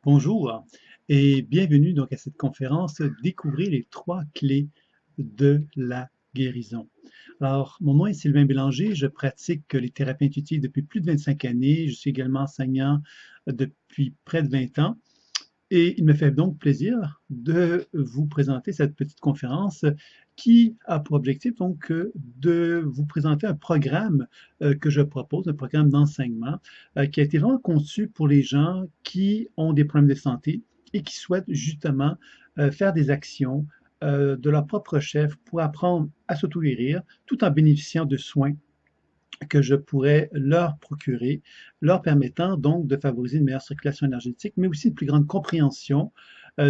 Bonjour et bienvenue donc à cette conférence Découvrir les trois clés de la guérison. Alors, mon nom est Sylvain Bélanger, je pratique les thérapies intuitives depuis plus de 25 années. Je suis également enseignant depuis près de 20 ans et il me fait donc plaisir de vous présenter cette petite conférence qui a pour objectif donc de vous présenter un programme que je propose, un programme d'enseignement qui a été vraiment conçu pour les gens qui ont des problèmes de santé et qui souhaitent justement faire des actions de leur propre chef pour apprendre à s'auto-guérir tout en bénéficiant de soins que je pourrais leur procurer, leur permettant donc de favoriser une meilleure circulation énergétique, mais aussi une plus grande compréhension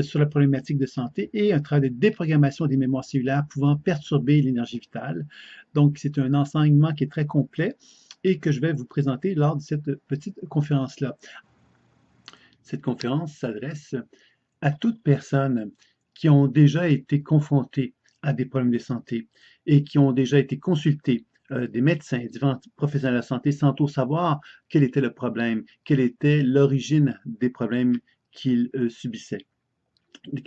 sur la problématique de santé et un travail de déprogrammation des mémoires cellulaires pouvant perturber l'énergie vitale. Donc, c'est un enseignement qui est très complet et que je vais vous présenter lors de cette petite conférence-là. Cette conférence s'adresse à toute personne qui ont déjà été confrontées à des problèmes de santé et qui ont déjà été consultées des médecins, différents professionnels de la santé, sans tout savoir quel était le problème, quelle était l'origine des problèmes qu'ils subissaient.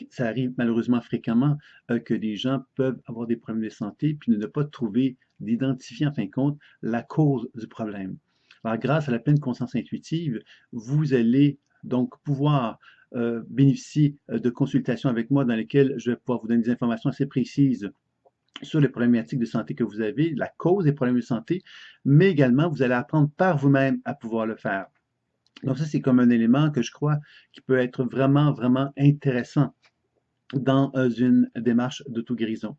Ça arrive malheureusement fréquemment que des gens peuvent avoir des problèmes de santé puis ne pas trouver, d'identifier en fin de compte la cause du problème. Alors, grâce à la pleine conscience intuitive, vous allez donc pouvoir bénéficier de consultations avec moi dans lesquelles je vais pouvoir vous donner des informations assez précises sur les problématiques de santé que vous avez, la cause des problèmes de santé, mais également vous allez apprendre par vous-même à pouvoir le faire. Donc ça, c'est comme un élément que je crois qui peut être vraiment, vraiment intéressant dans une démarche d'auto-guérison.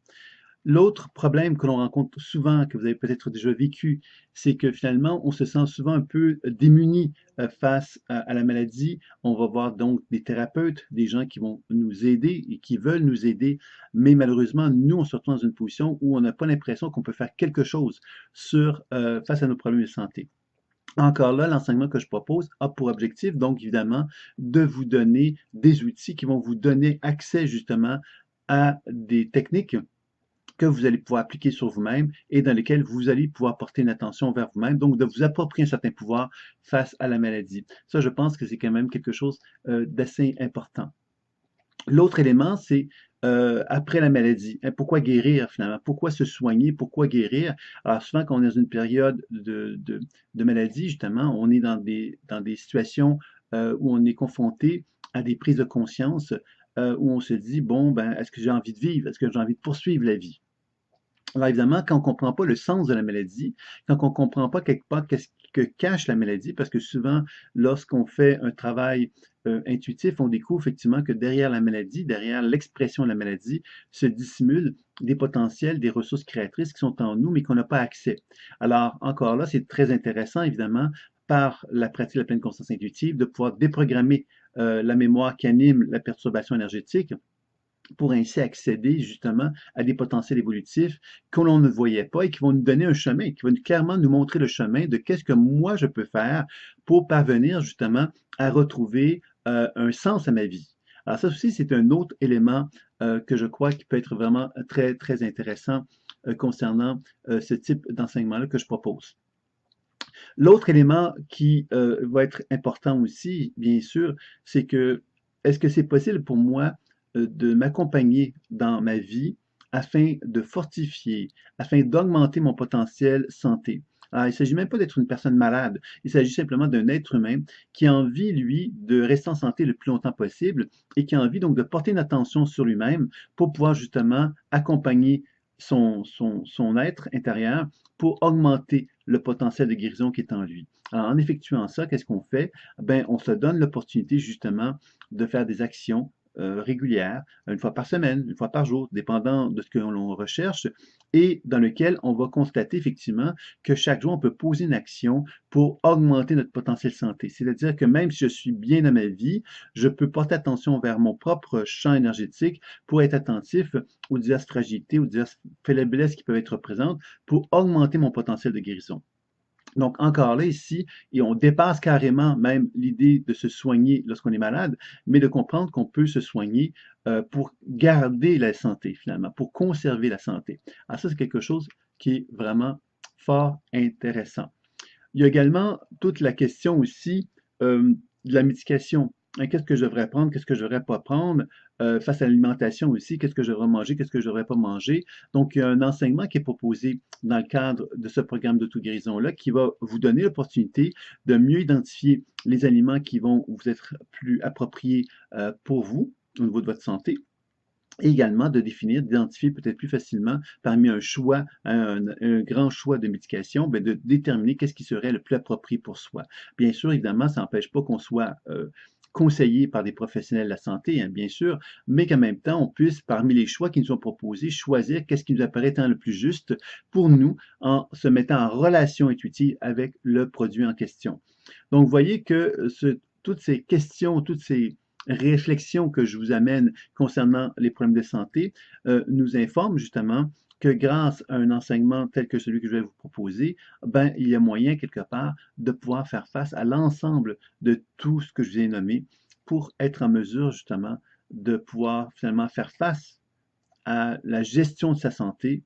L'autre problème que l'on rencontre souvent, que vous avez peut-être déjà vécu, c'est que finalement, on se sent souvent un peu démuni face à la maladie. On va voir donc des thérapeutes, des gens qui vont nous aider et qui veulent nous aider, mais malheureusement, nous, on se retrouve dans une position où on n'a pas l'impression qu'on peut faire quelque chose face à nos problèmes de santé. Encore là, l'enseignement que je propose a pour objectif, donc évidemment, de vous donner des outils qui vont vous donner accès justement à des techniques que vous allez pouvoir appliquer sur vous-même et dans lesquelles vous allez pouvoir porter une attention vers vous-même, donc de vous approprier un certain pouvoir face à la maladie. Ça, je pense que c'est quand même quelque chose d'assez important. L'autre élément, c'est après la maladie. Pourquoi guérir finalement? Pourquoi se soigner? Pourquoi guérir? Alors souvent, quand on est dans une période de maladie, justement, on est dans des situations où on est confronté à des prises de conscience, où on se dit, bon, ben, est-ce que j'ai envie de vivre? Est-ce que j'ai envie de poursuivre la vie? Alors évidemment, quand on ne comprend pas le sens de la maladie, quand on ne comprend pas quelque part qu'est-ce que cache la maladie, parce que souvent, lorsqu'on fait un travail intuitif, on découvre effectivement que derrière la maladie, derrière l'expression de la maladie, se dissimulent des potentiels, des ressources créatrices qui sont en nous, mais qu'on n'a pas accès. Alors, encore là, c'est très intéressant, évidemment, par la pratique de la pleine conscience intuitive, de pouvoir déprogrammer la mémoire qui anime la perturbation énergétique pour ainsi accéder justement à des potentiels évolutifs que l'on ne voyait pas et qui vont nous donner un chemin, qui vont clairement nous montrer le chemin de qu'est-ce que moi je peux faire pour parvenir justement à retrouver un sens à ma vie. Alors ça aussi, c'est un autre élément que je crois qui peut être vraiment très, très intéressant concernant ce type d'enseignement-là que je propose. L'autre élément qui va être important aussi, bien sûr, c'est que est-ce que c'est possible pour moi de m'accompagner dans ma vie afin de fortifier, afin d'augmenter mon potentiel santé? Alors, il ne s'agit même pas d'être une personne malade, il s'agit simplement d'un être humain qui a envie, lui, de rester en santé le plus longtemps possible et qui a envie donc de porter une attention sur lui-même pour pouvoir justement accompagner son être intérieur pour augmenter le potentiel de guérison qui est en lui. Alors, en effectuant ça, qu'est-ce qu'on fait? Ben, on se donne l'opportunité justement de faire des actions régulières, une fois par semaine, une fois par jour, dépendant de ce que l'on recherche, et dans lequel on va constater effectivement que chaque jour, on peut poser une action pour augmenter notre potentiel santé. C'est-à-dire que même si je suis bien dans ma vie, je peux porter attention vers mon propre champ énergétique pour être attentif aux diverses fragilités, aux diverses faiblesses qui peuvent être présentes pour augmenter mon potentiel de guérison. Donc, encore là, ici, et on dépasse carrément même l'idée de se soigner lorsqu'on est malade, mais de comprendre qu'on peut se soigner pour garder la santé, finalement, pour conserver la santé. Alors ça, c'est quelque chose qui est vraiment fort intéressant. Il y a également toute la question aussi de la médication. qu'est-ce que je devrais prendre, qu'est-ce que je devrais pas prendre, face à l'alimentation aussi, qu'est-ce que je devrais manger, qu'est-ce que je devrais pas manger. Donc, il y a un enseignement qui est proposé dans le cadre de ce programme d'auto-guérison-là qui va vous donner l'opportunité de mieux identifier les aliments qui vont vous être plus appropriés pour vous au niveau de votre santé. Et également de définir, d'identifier peut-être plus facilement parmi un grand choix de médications, ben, de déterminer qu'est-ce qui serait le plus approprié pour soi. Bien sûr, évidemment, ça n'empêche pas qu'on soit conseillé par des professionnels de la santé, hein, bien sûr, mais qu'en même temps, on puisse, parmi les choix qui nous sont proposés, choisir qu'est-ce qui nous apparaît étant le plus juste pour nous en se mettant en relation intuitive avec le produit en question. Donc, vous voyez que toutes ces questions, toutes ces réflexions que je vous amène concernant les problèmes de santé nous informent justement que grâce à un enseignement tel que celui que je vais vous proposer, ben, il y a moyen quelque part de pouvoir faire face à l'ensemble de tout ce que je vous ai nommé pour être en mesure justement de pouvoir finalement faire face à la gestion de sa santé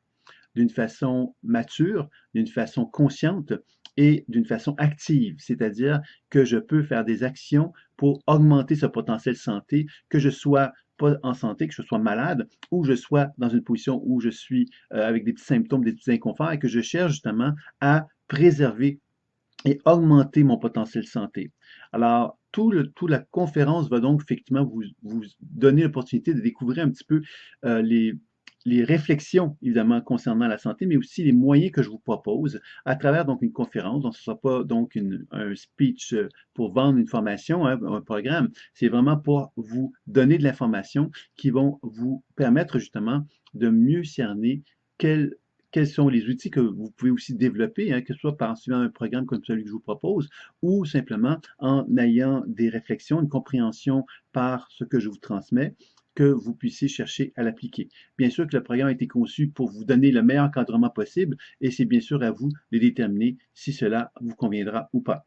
d'une façon mature, d'une façon consciente et d'une façon active, c'est-à-dire que je peux faire des actions pour augmenter ce potentiel santé, que je sois pas en santé, que je sois malade, ou je sois dans une position où je suis avec des petits symptômes, des petits inconforts, et que je cherche justement à préserver et augmenter mon potentiel santé. Alors, la conférence va donc effectivement vous donner l'opportunité de découvrir un petit peu euh, les, les réflexions, évidemment, concernant la santé, mais aussi les moyens que je vous propose à travers donc une conférence. Donc, ce ne sera pas donc un speech pour vendre une formation, hein, un programme. C'est vraiment pour vous donner de l'information qui vont vous permettre justement de mieux cerner quel quels sont les outils que vous pouvez aussi développer, hein, que ce soit par en suivant un programme comme celui que je vous propose, ou simplement en ayant des réflexions, une compréhension par ce que je vous transmets, que vous puissiez chercher à l'appliquer. Bien sûr que le programme a été conçu pour vous donner le meilleur encadrement possible, et c'est bien sûr à vous de déterminer si cela vous conviendra ou pas.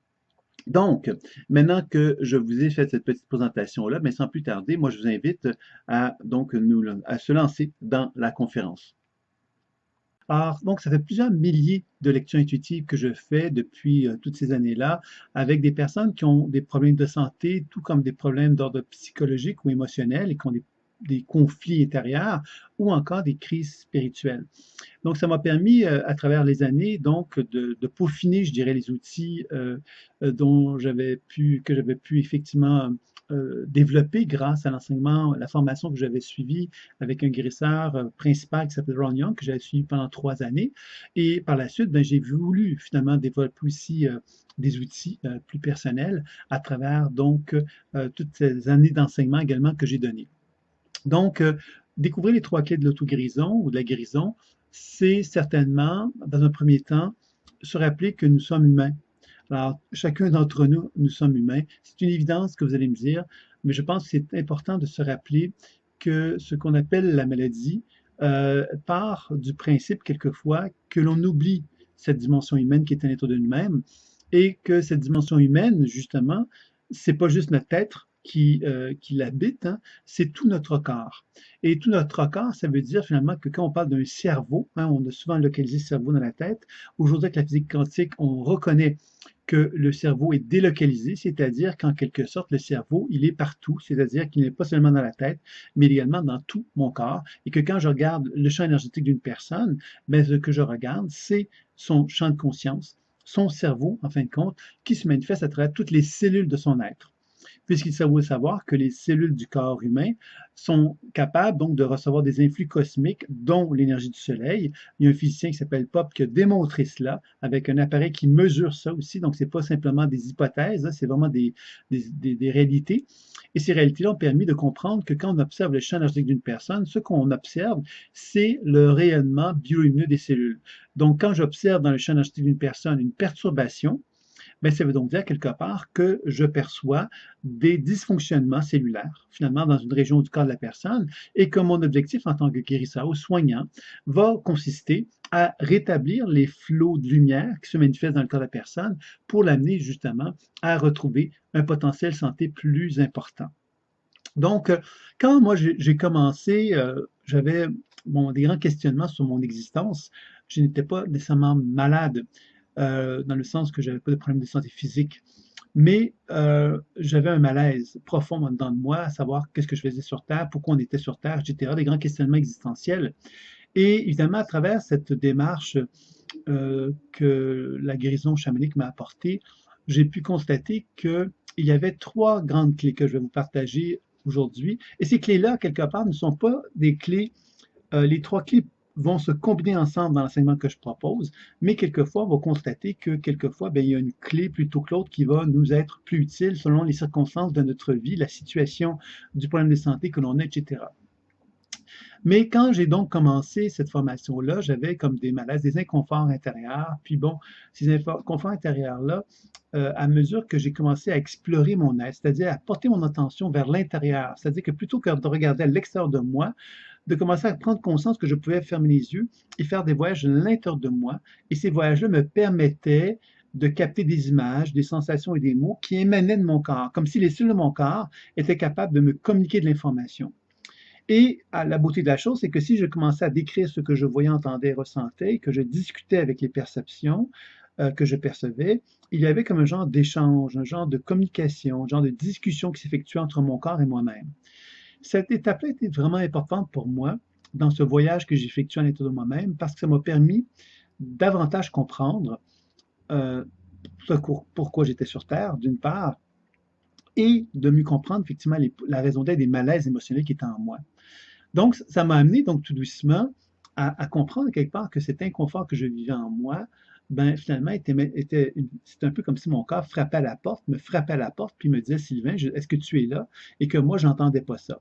Donc, maintenant que je vous ai fait cette petite présentation-là, mais sans plus tarder, moi je vous invite à se lancer dans la conférence. Alors, donc, ça fait plusieurs milliers de lectures intuitives que je fais depuis toutes ces années-là avec des personnes qui ont des problèmes de santé, tout comme des problèmes d'ordre psychologique ou émotionnel et qui ont des conflits intérieurs ou encore des crises spirituelles. Donc, ça m'a permis, à travers les années, donc, de peaufiner, je dirais, les outils que j'avais pu effectivement développer grâce à l'enseignement, la formation que j'avais suivie avec un guérisseur principal qui s'appelle Ron Young, que j'avais suivi pendant 3 années. Et par la suite, ben, j'ai voulu finalement développer aussi des outils plus personnels à travers donc toutes ces années d'enseignement également que j'ai données. Donc, découvrir les 3 clés de l'auto-guérison ou de la guérison, c'est certainement, dans un premier temps, se rappeler que nous sommes humains. Alors, chacun d'entre nous, nous sommes humains. C'est une évidence que vous allez me dire, mais je pense que c'est important de se rappeler que ce qu'on appelle la maladie part du principe quelquefois que l'on oublie cette dimension humaine qui est à l'intérieur de nous-mêmes et que cette dimension humaine, justement, c'est pas juste notre être qui l'habite, hein, c'est tout notre corps. Et tout notre corps, ça veut dire finalement que quand on parle d'un cerveau, hein, on a souvent localisé le cerveau dans la tête. Aujourd'hui, avec la physique quantique, on reconnaît que le cerveau est délocalisé, c'est-à-dire qu'en quelque sorte, le cerveau, il est partout, c'est-à-dire qu'il n'est pas seulement dans la tête, mais également dans tout mon corps, et que quand je regarde le champ énergétique d'une personne, ben, ce que je regarde, c'est son champ de conscience, son cerveau, en fin de compte, qui se manifeste à travers toutes les cellules de son être, puisqu'il faut savoir que les cellules du corps humain sont capables donc de recevoir des influx cosmiques, dont l'énergie du soleil. Il y a un physicien qui s'appelle Pop qui a démontré cela avec un appareil qui mesure ça aussi. Donc, ce n'est pas simplement des hypothèses, hein, c'est vraiment des réalités. Et ces réalités-là ont permis de comprendre que quand on observe le champ énergétique d'une personne, ce qu'on observe, c'est le rayonnement biolumineux des cellules. Donc, quand j'observe dans le champ énergétique d'une personne une perturbation, ben, ça veut donc dire quelque part que je perçois des dysfonctionnements cellulaires, finalement, dans une région du corps de la personne, et que mon objectif en tant que guérisseur ou soignant va consister à rétablir les flots de lumière qui se manifestent dans le corps de la personne pour l'amener justement à retrouver un potentiel santé plus important. Donc, quand moi j'ai commencé, j'avais des grands questionnements sur mon existence. Je n'étais pas nécessairement malade dans le sens que j'avais pas de problème de santé physique. Mais j'avais un malaise profond en dedans de moi, à savoir qu'est-ce que je faisais sur Terre, pourquoi on était sur Terre, etc., des grands questionnements existentiels. Et évidemment, à travers cette démarche que la guérison chamanique m'a apportée, j'ai pu constater qu'il y avait trois grandes clés que je vais vous partager aujourd'hui. Et ces clés-là, quelque part, ne sont pas des clés, les trois clés vont se combiner ensemble dans l'enseignement que je propose, mais quelquefois, on va constater que quelquefois, bien, il y a une clé plutôt que l'autre qui va nous être plus utile selon les circonstances de notre vie, la situation du problème de santé que l'on a, etc. Mais quand j'ai donc commencé cette formation-là, j'avais comme des malaises, des inconforts intérieurs. Puis bon, ces inconforts intérieurs-là, à mesure que j'ai commencé à explorer mon être, c'est-à-dire à porter mon attention vers l'intérieur, c'est-à-dire que plutôt que de regarder à l'extérieur de moi, de commencer à prendre conscience que je pouvais fermer les yeux et faire des voyages à l'intérieur de moi. Et ces voyages-là me permettaient de capter des images, des sensations et des mots qui émanaient de mon corps, comme si les cellules de mon corps étaient capables de me communiquer de l'information. Et la beauté de la chose, c'est que si je commençais à décrire ce que je voyais, entendais, ressentais, que je discutais avec les perceptions que je percevais, il y avait comme un genre d'échange, un genre de communication, un genre de discussion qui s'effectuait entre mon corps et moi-même. Cette étape-là était vraiment importante pour moi dans ce voyage que j'ai effectué à l'intérieur de moi-même parce que ça m'a permis davantage comprendre euh, pourquoi j'étais sur Terre, d'une part, et de mieux comprendre effectivement la raison d'être des malaises émotionnels qui étaient en moi. Donc, ça m'a amené donc tout doucement à comprendre quelque part que cet inconfort que je vivais en moi, ben finalement, c'était un peu comme si mon corps frappait à la porte, me frappait à la porte, puis me disait, Sylvain, est-ce que tu es là? Et que moi, j'entendais pas ça.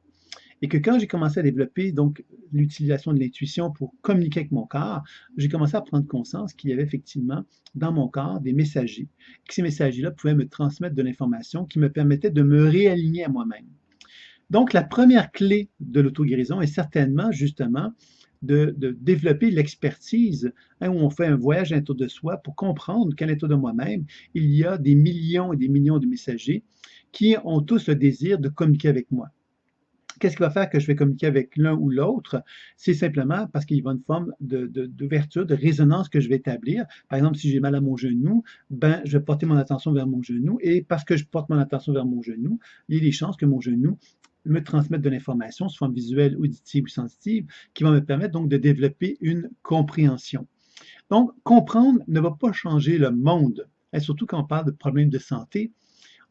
Et que quand j'ai commencé à développer donc l'utilisation de l'intuition pour communiquer avec mon corps, j'ai commencé à prendre conscience qu'il y avait effectivement dans mon corps des messagers, que ces messagers-là pouvaient me transmettre de l'information qui me permettait de me réaligner à moi-même. Donc, la première clé de l'auto-guérison est certainement justement de développer l'expertise, hein, où on fait un voyage à l'intérieur de soi pour comprendre qu'à l'intérieur de moi-même, il y a des millions et des millions de messagers qui ont tous le désir de communiquer avec moi. Qu'est-ce qui va faire que je vais communiquer avec l'un ou l'autre? C'est simplement parce qu'il y a une forme d'ouverture, de résonance que je vais établir. Par exemple, si j'ai mal à mon genou, ben, je vais porter mon attention vers mon genou et parce que je porte mon attention vers mon genou, il y a des chances que mon genou me transmette de l'information, sous forme visuelle, auditive ou sensitive, qui va me permettre donc de développer une compréhension. Donc, comprendre ne va pas changer le monde, et surtout quand on parle de problèmes de santé,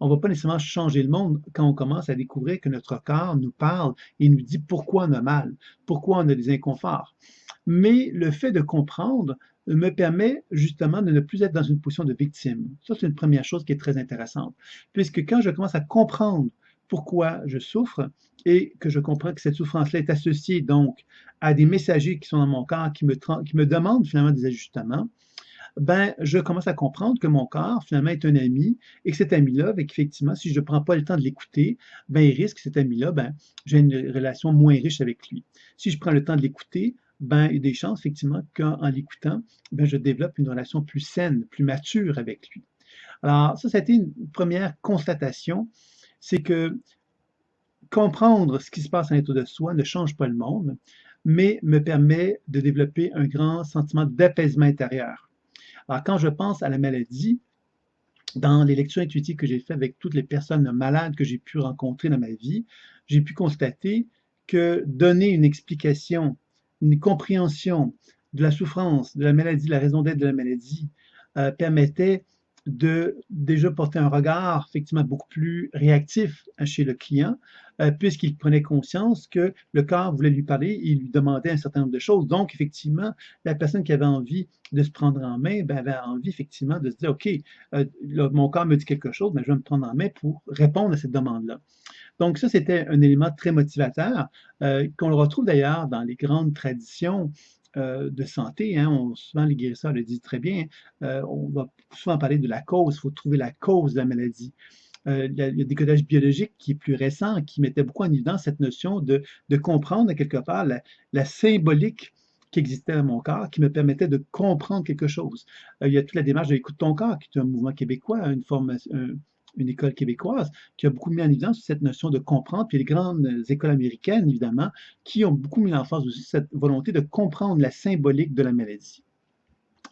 on ne va pas nécessairement changer le monde quand on commence à découvrir que notre corps nous parle et nous dit pourquoi on a mal, pourquoi on a des inconforts. Mais le fait de comprendre me permet justement de ne plus être dans une position de victime. Ça, c'est une première chose qui est très intéressante, puisque quand je commence à comprendre pourquoi je souffre et que je comprends que cette souffrance-là est associée donc à des messagers qui sont dans mon corps qui me demandent finalement des ajustements, ben, je commence à comprendre que mon corps, finalement, est un ami et que cet ami-là, avec effectivement, si je ne prends pas le temps de l'écouter, ben, il risque, cet ami-là, ben, j'ai une relation moins riche avec lui. Si je prends le temps de l'écouter, ben, il y a des chances, effectivement, qu'en l'écoutant, ben, je développe une relation plus saine, plus mature avec lui. Alors, ça a été une première constatation, c'est que comprendre ce qui se passe à l'intérieur de soi ne change pas le monde, mais me permet de développer un grand sentiment d'apaisement intérieur. Alors, quand je pense à la maladie, dans les lectures intuitives que j'ai faites avec toutes les personnes malades que j'ai pu rencontrer dans ma vie, j'ai pu constater que donner une explication, une compréhension de la souffrance, de la maladie, de la raison d'être de la maladie, permettait de déjà porter un regard effectivement beaucoup plus réactif chez le client, puisqu'il prenait conscience que le corps voulait lui parler, il lui demandait un certain nombre de choses. Donc, effectivement, la personne qui avait envie de se prendre en main, ben, avait envie effectivement de se dire, OK, là, mon corps me dit quelque chose, mais je vais me prendre en main pour répondre à cette demande-là. Donc ça, c'était un élément très motivateur qu'on le retrouve d'ailleurs dans les grandes traditions de santé. Hein. Souvent, les guérisseurs le disent très bien. On va souvent parler de la cause. Il faut trouver la cause de la maladie. Il y a des codages biologiques qui est plus récent, qui mettait beaucoup en évidence cette notion de comprendre quelque part la symbolique qui existait dans mon corps, qui me permettait de comprendre quelque chose. Il y a toute la démarche de l'écoute de ton corps, qui est un mouvement québécois, une école québécoise, qui a beaucoup mis en évidence cette notion de comprendre, puis les grandes écoles américaines, évidemment, qui ont beaucoup mis en face aussi cette volonté de comprendre la symbolique de la maladie.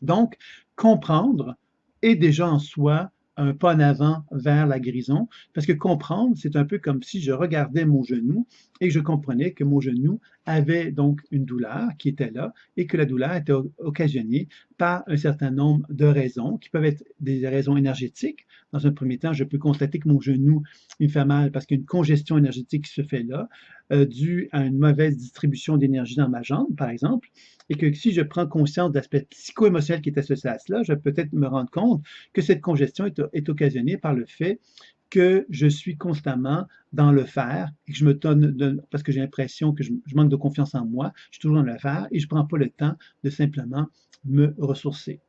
Donc, comprendre est déjà en soi un pas en avant vers la guérison, parce que comprendre, c'est un peu comme si je regardais mon genou et que je comprenais que mon genou avait donc une douleur qui était là et que la douleur était occasionnée par un certain nombre de raisons qui peuvent être des raisons énergétiques. Dans un premier temps, je peux constater que mon genou il me fait mal parce qu'il y a une congestion énergétique qui se fait là, due à une mauvaise distribution d'énergie dans ma jambe, par exemple, et que si je prends conscience de l'aspect psycho-émotionnel qui est associé à cela, je vais peut-être me rendre compte que cette congestion est occasionnée par le fait que je suis constamment dans le faire et que je me donne, parce que j'ai l'impression que je manque de confiance en moi, je suis toujours dans le faire et je ne prends pas le temps de simplement me ressourcer.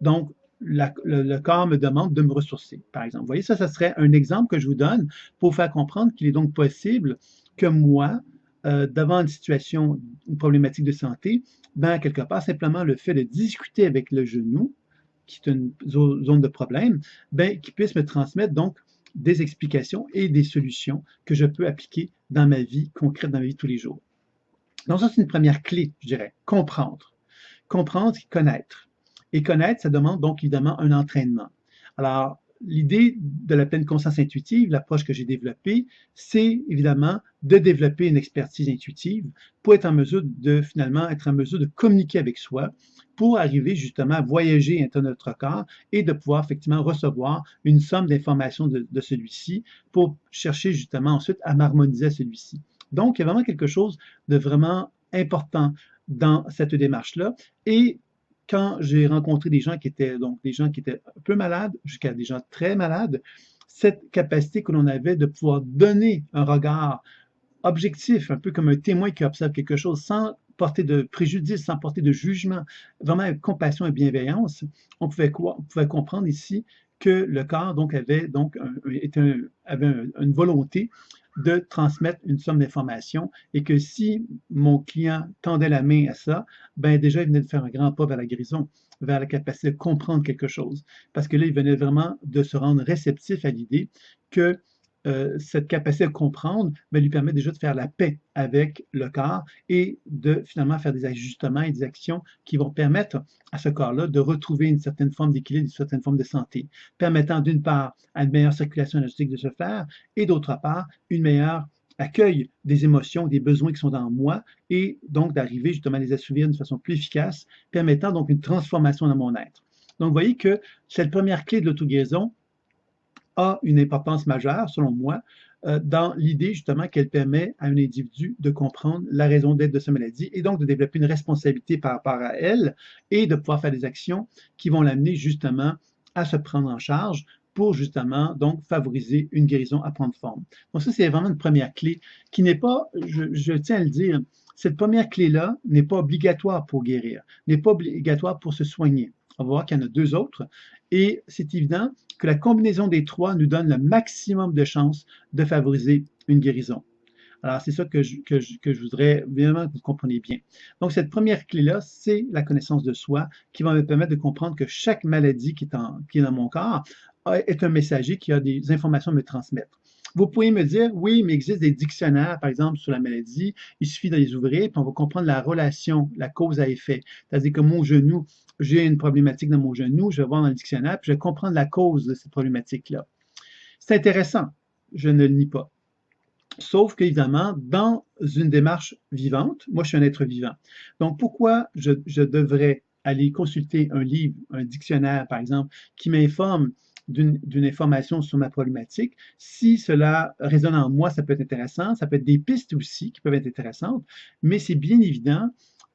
Donc, le corps me demande de me ressourcer, par exemple. Vous voyez, ça serait un exemple que je vous donne pour faire comprendre qu'il est donc possible que moi, devant une situation, une problématique de santé, ben, quelque part, simplement le fait de discuter avec le genou, qui est une zone de problème, ben, qui puisse me transmettre donc des explications et des solutions que je peux appliquer dans ma vie concrète, dans ma vie de tous les jours. Donc ça, c'est une première clé, je dirais, comprendre. Comprendre, c'est connaître. Et connaître, ça demande donc évidemment un entraînement. Alors, l'idée de la pleine conscience intuitive, l'approche que j'ai développée, c'est évidemment de développer une expertise intuitive pour être en mesure de finalement être en mesure de communiquer avec soi pour arriver justement à voyager à l'intérieur de notre corps et de pouvoir effectivement recevoir une somme d'informations de celui-ci pour chercher justement ensuite à m'harmoniser à celui-ci. Donc, il y a vraiment quelque chose de vraiment important dans cette démarche-là. Et quand j'ai rencontré des gens qui étaient donc des gens qui étaient un peu malades jusqu'à des gens très malades, cette capacité que l'on avait de pouvoir donner un regard objectif, un peu comme un témoin qui observe quelque chose sans porter de préjudice, sans porter de jugement, vraiment avec compassion et bienveillance, on pouvait comprendre ici que le corps donc avait une volonté de transmettre une somme d'informations et que si mon client tendait la main à ça, ben déjà il venait de faire un grand pas vers la guérison, vers la capacité de comprendre quelque chose. Parce que là, il venait vraiment de se rendre réceptif à l'idée que cette capacité de comprendre lui permet déjà de faire la paix avec le corps et de finalement faire des ajustements et des actions qui vont permettre à ce corps-là de retrouver une certaine forme d'équilibre, une certaine forme de santé, permettant d'une part à une meilleure circulation énergétique de se faire et d'autre part une meilleure accueil des émotions, des besoins qui sont en moi et donc d'arriver justement à les assouvir d'une façon plus efficace, permettant donc une transformation dans mon être. Donc, vous voyez que cette première clé de l'auto-guérison a une importance majeure, selon moi, dans l'idée justement qu'elle permet à un individu de comprendre la raison d'être de sa maladie et donc de développer une responsabilité par rapport à elle et de pouvoir faire des actions qui vont l'amener justement à se prendre en charge pour justement donc favoriser une guérison à prendre forme. Donc ça, c'est vraiment une première clé qui n'est pas, je tiens à le dire, cette première clé-là n'est pas obligatoire pour guérir, n'est pas obligatoire pour se soigner. On va voir qu'il y en a deux autres. Et c'est évident que la combinaison des trois nous donne le maximum de chances de favoriser une guérison. Alors, c'est ça que je voudrais vraiment que vous compreniez bien. Donc, cette première clé-là, c'est la connaissance de soi qui va me permettre de comprendre que chaque maladie qui est dans mon corps est un messager qui a des informations à me transmettre. Vous pouvez me dire, oui, mais il existe des dictionnaires, par exemple, sur la maladie. Il suffit de les ouvrir, puis on va comprendre la relation, la cause à effet. C'est-à-dire que mon genou, j'ai une problématique dans mon genou, je vais voir dans le dictionnaire, puis je vais comprendre la cause de cette problématique-là. C'est intéressant, je ne le nie pas. Sauf qu'évidemment, dans une démarche vivante, moi je suis un être vivant. Donc pourquoi je devrais aller consulter un livre, un dictionnaire par exemple, qui m'informe d'une information sur ma problématique? Si cela résonne en moi, ça peut être intéressant, ça peut être des pistes aussi qui peuvent être intéressantes, mais c'est bien évident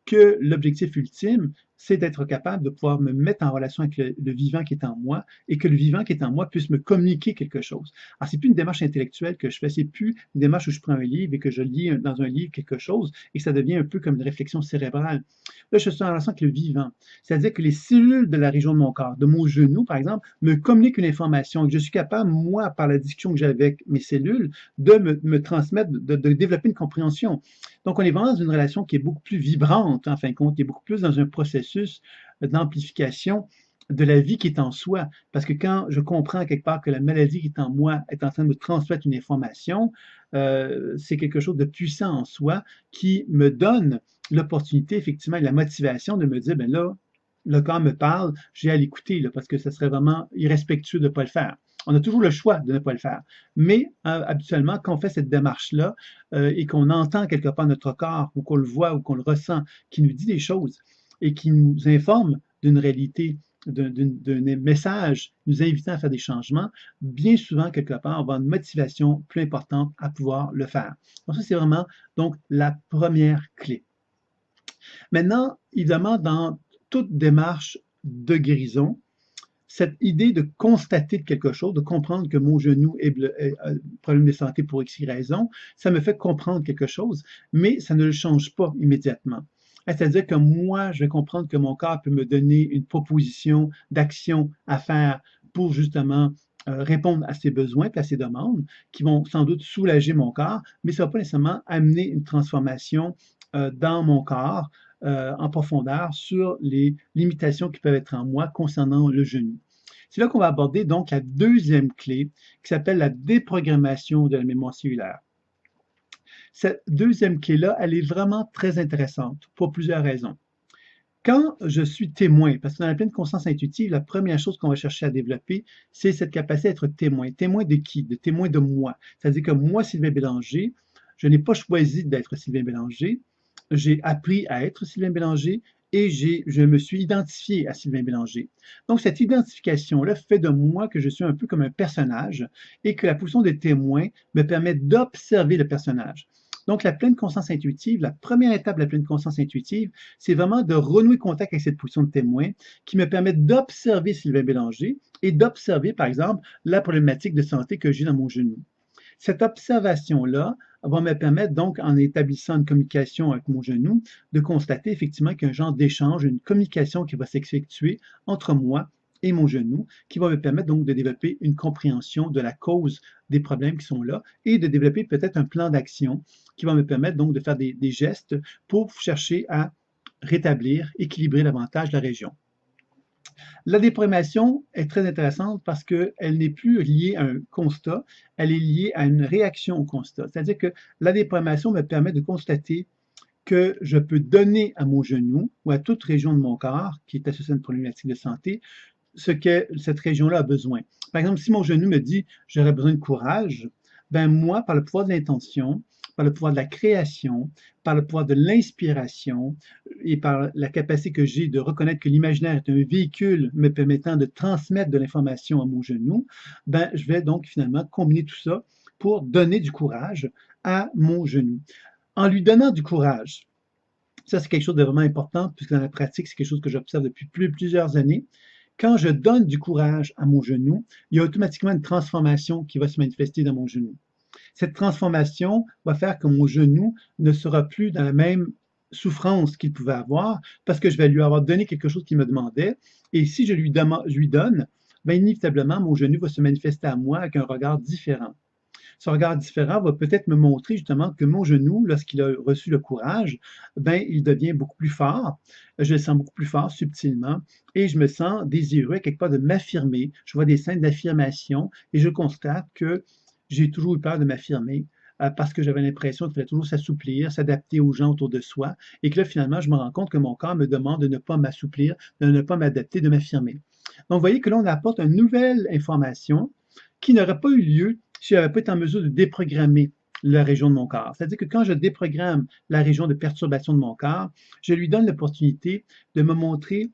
que l'objectif ultime, c'est d'être capable de pouvoir me mettre en relation avec le vivant qui est en moi et que le vivant qui est en moi puisse me communiquer quelque chose. Alors, c'est plus une démarche intellectuelle que je fais, c'est plus une démarche où je prends un livre et que je lis dans un livre quelque chose et que ça devient un peu comme une réflexion cérébrale. Là, je suis en relation avec le vivant. C'est-à-dire que les cellules de la région de mon corps, de mon genou, par exemple, me communiquent une information et que je suis capable, moi, par la discussion que j'ai avec mes cellules, de me transmettre, de développer une compréhension. Donc, on est vraiment dans une relation qui est beaucoup plus vibrante, en fin de compte, qui est beaucoup plus dans un processus d'amplification de la vie qui est en soi. Parce que quand je comprends quelque part que la maladie qui est en moi est en train de me transmettre une information, c'est quelque chose de puissant en soi qui me donne l'opportunité, effectivement, et la motivation de me dire, ben là, le corps me parle, j'ai à l'écouter, parce que ce serait vraiment irrespectueux de ne pas le faire. On a toujours le choix de ne pas le faire. Mais habituellement, quand on fait cette démarche-là et qu'on entend quelque part notre corps ou qu'on le voit ou qu'on le ressent, qui nous dit des choses et qui nous informe d'une réalité, d'un message nous invitant à faire des changements, bien souvent, quelque part, on va avoir une motivation plus importante à pouvoir le faire. Donc ça, c'est vraiment donc la première clé. Maintenant, évidemment, dans toute démarche de guérison, cette idée de constater quelque chose, de comprendre que mon genou est un problème de santé pour X raison, ça me fait comprendre quelque chose, mais ça ne le change pas immédiatement. C'est-à-dire que moi, je vais comprendre que mon corps peut me donner une proposition d'action à faire pour justement répondre à ses besoins et à ses demandes, qui vont sans doute soulager mon corps, mais ça ne va pas nécessairement amener une transformation dans mon corps en profondeur sur les limitations qui peuvent être en moi concernant le genou. C'est là qu'on va aborder donc la deuxième clé qui s'appelle la déprogrammation de la mémoire cellulaire. Cette deuxième clé-là, elle est vraiment très intéressante pour plusieurs raisons. Quand je suis témoin, parce que dans la pleine conscience intuitive, la première chose qu'on va chercher à développer, c'est cette capacité à être témoin. Témoin de qui? De témoin de moi. C'est-à-dire que moi, Sylvain Bélanger, je n'ai pas choisi d'être Sylvain Bélanger, j'ai appris à être Sylvain Bélanger et je me suis identifié à Sylvain Bélanger. Donc, cette identification-là fait de moi que je suis un peu comme un personnage et que la position de témoin me permet d'observer le personnage. Donc, la pleine conscience intuitive, la première étape de la pleine conscience intuitive, c'est vraiment de renouer contact avec cette position de témoin qui me permet d'observer Sylvain Bélanger et d'observer, par exemple, la problématique de santé que j'ai dans mon genou. Cette observation-là va me permettre donc, en établissant une communication avec mon genou, de constater effectivement qu'il y a un genre d'échange, une communication qui va s'effectuer entre moi et mon genou, qui va me permettre donc de développer une compréhension de la cause des problèmes qui sont là et de développer peut-être un plan d'action qui va me permettre donc de faire des gestes pour chercher à rétablir, équilibrer davantage la région. La déprogrammation est très intéressante parce qu'elle n'est plus liée à un constat, elle est liée à une réaction au constat. C'est-à-dire que la déprogrammation me permet de constater que je peux donner à mon genou ou à toute région de mon corps qui est associée à une problématique de santé ce que cette région-là a besoin. Par exemple, si mon genou me dit j'aurais besoin de courage, ben moi, par le pouvoir de l'intention, par le pouvoir de la création, par le pouvoir de l'inspiration et par la capacité que j'ai de reconnaître que l'imaginaire est un véhicule me permettant de transmettre de l'information à mon genou, ben je vais donc finalement combiner tout ça pour donner du courage à mon genou. En lui donnant du courage, ça c'est quelque chose de vraiment important puisque dans la pratique, c'est quelque chose que j'observe depuis plusieurs années. Quand je donne du courage à mon genou, il y a automatiquement une transformation qui va se manifester dans mon genou. Cette transformation va faire que mon genou ne sera plus dans la même souffrance qu'il pouvait avoir parce que je vais lui avoir donné quelque chose qu'il me demandait. Et si je lui donne, bien, inévitablement, mon genou va se manifester à moi avec un regard différent. Ce regard différent va peut-être me montrer justement que mon genou, lorsqu'il a reçu le courage, ben, il devient beaucoup plus fort. Je le sens beaucoup plus fort subtilement et je me sens désireux quelque part de m'affirmer. Je vois des scènes d'affirmation et je constate que j'ai toujours eu peur de m'affirmer parce que j'avais l'impression qu'il fallait toujours s'assouplir, s'adapter aux gens autour de soi et que là, finalement, je me rends compte que mon corps me demande de ne pas m'assouplir, de ne pas m'adapter, de m'affirmer. Donc, vous voyez que là, on apporte une nouvelle information qui n'aurait pas eu lieu si je n'avais pas été en mesure de déprogrammer la région de mon corps. C'est-à-dire que quand je déprogramme la région de perturbation de mon corps, je lui donne l'opportunité de me montrer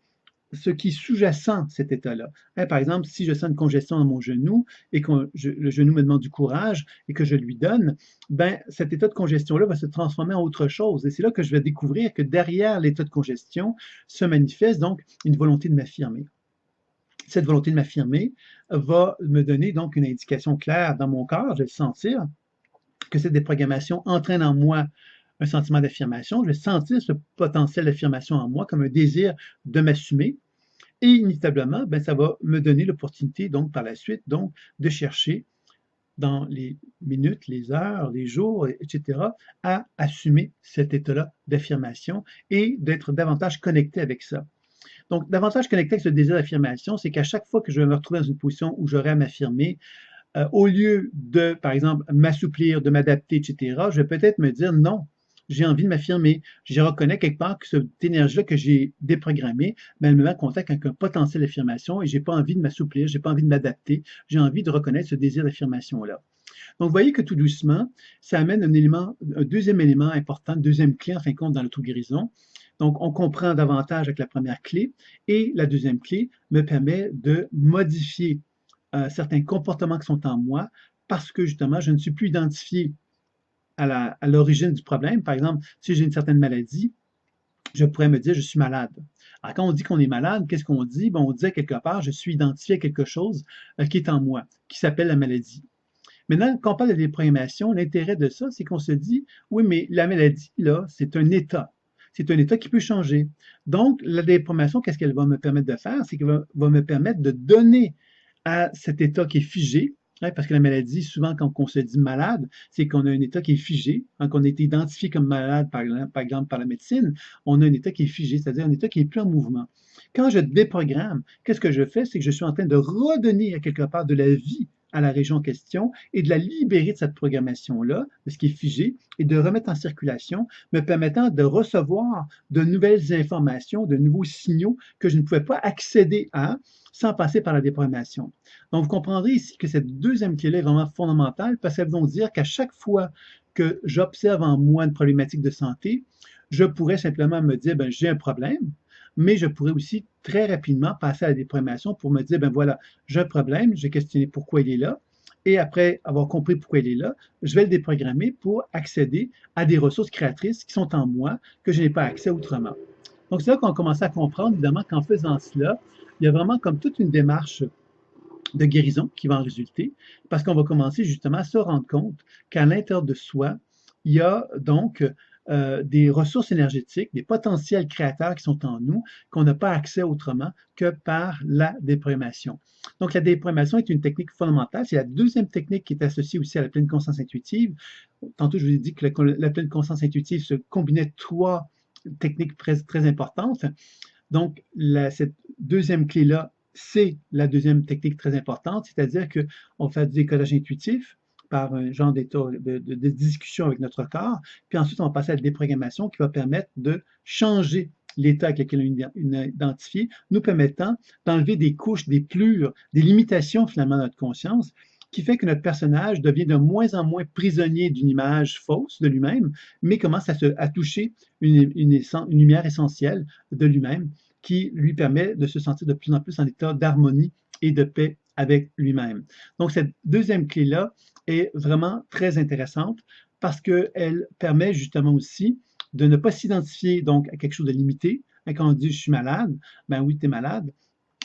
ce qui sous-jacent cet état-là. Par exemple, si je sens une congestion dans mon genou et que le genou me demande du courage et que je lui donne, ben, cet état de congestion-là va se transformer en autre chose. Et c'est là que je vais découvrir que derrière l'état de congestion se manifeste donc une volonté de m'affirmer. Cette volonté de m'affirmer va me donner donc une indication claire dans mon corps, je vais le sentir, que cette déprogrammation entraîne en moi un sentiment d'affirmation, je vais sentir ce potentiel d'affirmation en moi comme un désir de m'assumer et inévitablement, ben, ça va me donner l'opportunité donc par la suite donc de chercher dans les minutes, les heures, les jours, etc., à assumer cet état-là d'affirmation et d'être davantage connecté avec ça. Donc, davantage connecté avec ce désir d'affirmation, c'est qu'à chaque fois que je vais me retrouver dans une position où j'aurai à m'affirmer, au lieu de, par exemple, m'assouplir, de m'adapter, etc., je vais peut-être me dire non, j'ai envie de m'affirmer. Je reconnais quelque part que cette énergie-là que j'ai déprogrammée, ben, elle me met en contact avec un potentiel d'affirmation et j'ai pas envie de m'assouplir, j'ai pas envie de m'adapter, j'ai envie de reconnaître ce désir d'affirmation-là. Donc, vous voyez que tout doucement, ça amène un deuxième élément important, une deuxième clé en fin de compte dans l'auto-guérison. Donc, on comprend davantage avec la première clé et la deuxième clé me permet de modifier certains comportements qui sont en moi parce que justement, je ne suis plus identifié à l'origine du problème. Par exemple, si j'ai une certaine maladie, je pourrais me dire je suis malade. Alors, quand on dit qu'on est malade, qu'est-ce qu'on dit? Bon, on dit quelque part, je suis identifié à quelque chose qui est en moi, qui s'appelle la maladie. Maintenant, quand on parle de déprogrammation, l'intérêt de ça, c'est qu'on se dit, oui, mais la maladie, là, c'est un état. C'est un état qui peut changer. Donc, la déprogrammation, qu'est-ce qu'elle va me permettre de faire? C'est qu'elle va me permettre de donner à cet état qui est figé, hein, parce que la maladie, souvent, quand on se dit malade, c'est qu'on a un état qui est figé. Quand on est identifié comme malade, par exemple, par la médecine, on a un état qui est figé, c'est-à-dire un état qui est plus en mouvement. Quand je déprogramme, qu'est-ce que je fais? C'est que je suis en train de redonner à quelque part de la vie à la région en question et de la libérer de cette programmation-là, de ce qui est figé, et de remettre en circulation, me permettant de recevoir de nouvelles informations, de nouveaux signaux que je ne pouvais pas accéder à sans passer par la déprogrammation. Donc, vous comprendrez ici que cette deuxième clé-là est vraiment fondamentale parce qu'elle va dire qu'à chaque fois que j'observe en moi une problématique de santé, je pourrais simplement me dire, ben, j'ai un problème, mais je pourrais aussi très rapidement passer à la déprogrammation pour me dire, ben voilà, j'ai un problème, j'ai questionné pourquoi il est là, et après avoir compris pourquoi il est là, je vais le déprogrammer pour accéder à des ressources créatrices qui sont en moi, que je n'ai pas accès autrement. Donc c'est là qu'on commence à comprendre, évidemment, qu'en faisant cela, il y a vraiment comme toute une démarche de guérison qui va en résulter, parce qu'on va commencer justement à se rendre compte qu'à l'intérieur de soi, il y a donc des ressources énergétiques, des potentiels créateurs qui sont en nous, qu'on n'a pas accès autrement que par la déprogrammation. Donc, la déprogrammation est une technique fondamentale. C'est la deuxième technique qui est associée aussi à la pleine conscience intuitive. Tantôt, je vous ai dit que la pleine conscience intuitive se combinait trois techniques très, très importantes. Donc, cette deuxième clé-là, c'est la deuxième technique très importante, c'est-à-dire qu'on fait du décodage intuitif par un genre de discussion avec notre corps, puis ensuite on va passer à la déprogrammation qui va permettre de changer l'état avec lequel on est identifié, nous permettant d'enlever des couches, des plures, des limitations finalement de notre conscience, qui fait que notre personnage devient de moins en moins prisonnier d'une image fausse de lui-même, mais commence à toucher une lumière essentielle de lui-même qui lui permet de se sentir de plus en plus en état d'harmonie et de paix avec lui-même. Donc, cette deuxième clé-là est vraiment très intéressante parce qu'elle permet justement aussi de ne pas s'identifier donc à quelque chose de limité. Quand on dit je suis malade, ben oui, tu es malade.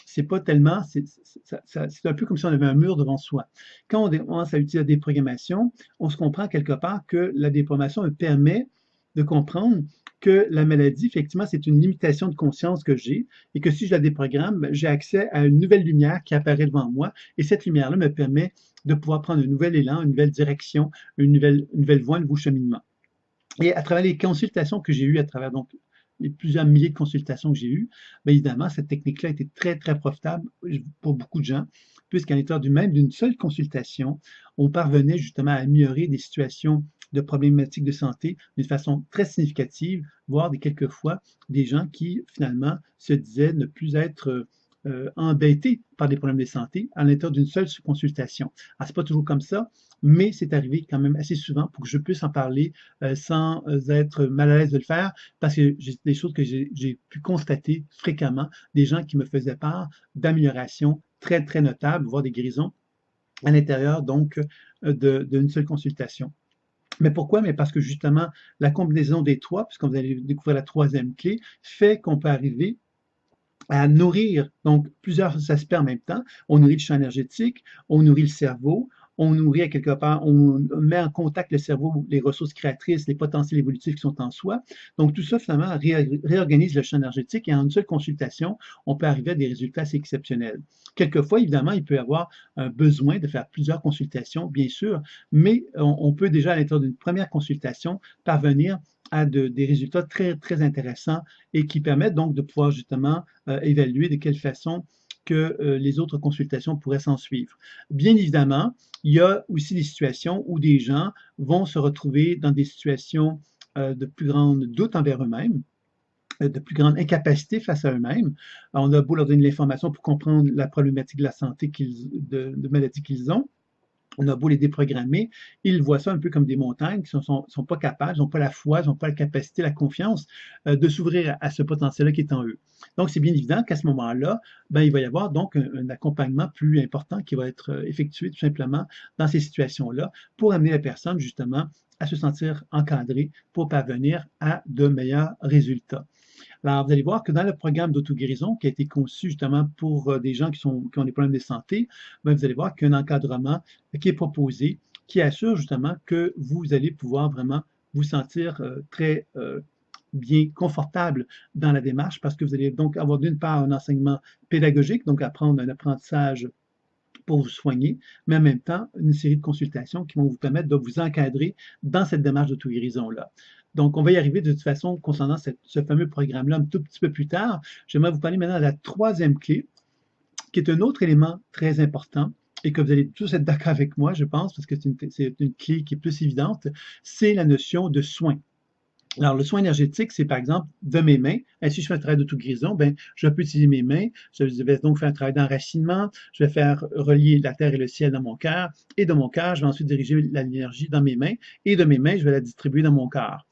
C'est pas tellement, c'est un peu comme si on avait un mur devant soi. Quand on commence à utiliser la déprogrammation, on se comprend quelque part que la déprogrammation me permet de comprendre que la maladie, effectivement, c'est une limitation de conscience que j'ai et que si je la déprogramme, j'ai accès à une nouvelle lumière qui apparaît devant moi et cette lumière-là me permet de pouvoir prendre un nouvel élan, une nouvelle direction, une nouvelle voie, un nouveau cheminement. Et à travers les consultations que j'ai eues, à travers donc les plusieurs milliers de consultations que j'ai eues, bien évidemment, cette technique-là a été très, très profitable pour beaucoup de gens, puisqu'à l'intérieur du même d'une seule consultation, on parvenait justement à améliorer des situations de problématiques de santé d'une façon très significative, voire quelquefois des gens qui finalement se disaient ne plus être embêtés par des problèmes de santé à l'intérieur d'une seule consultation. Alors, c'est pas toujours comme ça, mais c'est arrivé quand même assez souvent pour que je puisse en parler sans être mal à l'aise de le faire, parce que j'ai des choses que j'ai pu constater fréquemment, des gens qui me faisaient part d'améliorations très, très notables, voire des guérisons à l'intérieur donc d'une seule consultation. Mais pourquoi? Mais parce que justement, la combinaison des trois, puisque vous allez découvrir la troisième clé, fait qu'on peut arriver à nourrir donc plusieurs aspects en même temps. On nourrit le champ énergétique, on nourrit le cerveau, on nourrit à quelque part, on met en contact le cerveau, les ressources créatrices, les potentiels évolutifs qui sont en soi. Donc tout ça finalement réorganise le champ énergétique et en une seule consultation, on peut arriver à des résultats assez exceptionnels. Quelquefois, évidemment, il peut y avoir un besoin de faire plusieurs consultations, bien sûr, mais on peut déjà à l'intérieur d'une première consultation parvenir à des résultats très, très intéressants et qui permettent donc de pouvoir justement évaluer de quelle façon que les autres consultations pourraient s'en suivre. Bien évidemment, il y a aussi des situations où des gens vont se retrouver dans des situations de plus grande doute envers eux-mêmes, de plus grande incapacité face à eux-mêmes. On a beau leur donner l'information pour comprendre la problématique de la santé de maladie qu'ils ont. On a beau les déprogrammer, ils voient ça un peu comme des montagnes qui ne sont pas capables, ils n'ont pas la foi, ils n'ont pas la capacité, la confiance de s'ouvrir à ce potentiel-là qui est en eux. Donc, c'est bien évident qu'à ce moment-là, ben, il va y avoir donc un accompagnement plus important qui va être effectué tout simplement dans ces situations-là pour amener la personne justement à se sentir encadrée pour parvenir à de meilleurs résultats. Alors, vous allez voir que dans le programme d'auto-guérison qui a été conçu justement pour des gens qui ont des problèmes de santé, ben, vous allez voir qu'il y a un encadrement qui est proposé, qui assure justement que vous allez pouvoir vraiment vous sentir très bien confortable dans la démarche parce que vous allez donc avoir d'une part un enseignement pédagogique, donc apprendre un apprentissage pour vous soigner, mais en même temps, une série de consultations qui vont vous permettre de vous encadrer dans cette démarche d'auto-guérison-là. Donc, on va y arriver de toute façon concernant ce fameux programme-là un tout petit peu plus tard. J'aimerais vous parler maintenant de la troisième clé, qui est un autre élément très important et que vous allez tous être d'accord avec moi, je pense, parce que c'est une clé qui est plus évidente, c'est la notion de soin. Alors, le soin énergétique, c'est par exemple de mes mains. Si je fais un travail d'auto-guérison, ben, je peux utiliser mes mains. Je vais donc faire un travail d'enracinement. Je vais faire relier la terre et le ciel dans mon cœur. Et de mon cœur, je vais ensuite diriger l'énergie dans mes mains. Et de mes mains, je vais la distribuer dans mon cœur.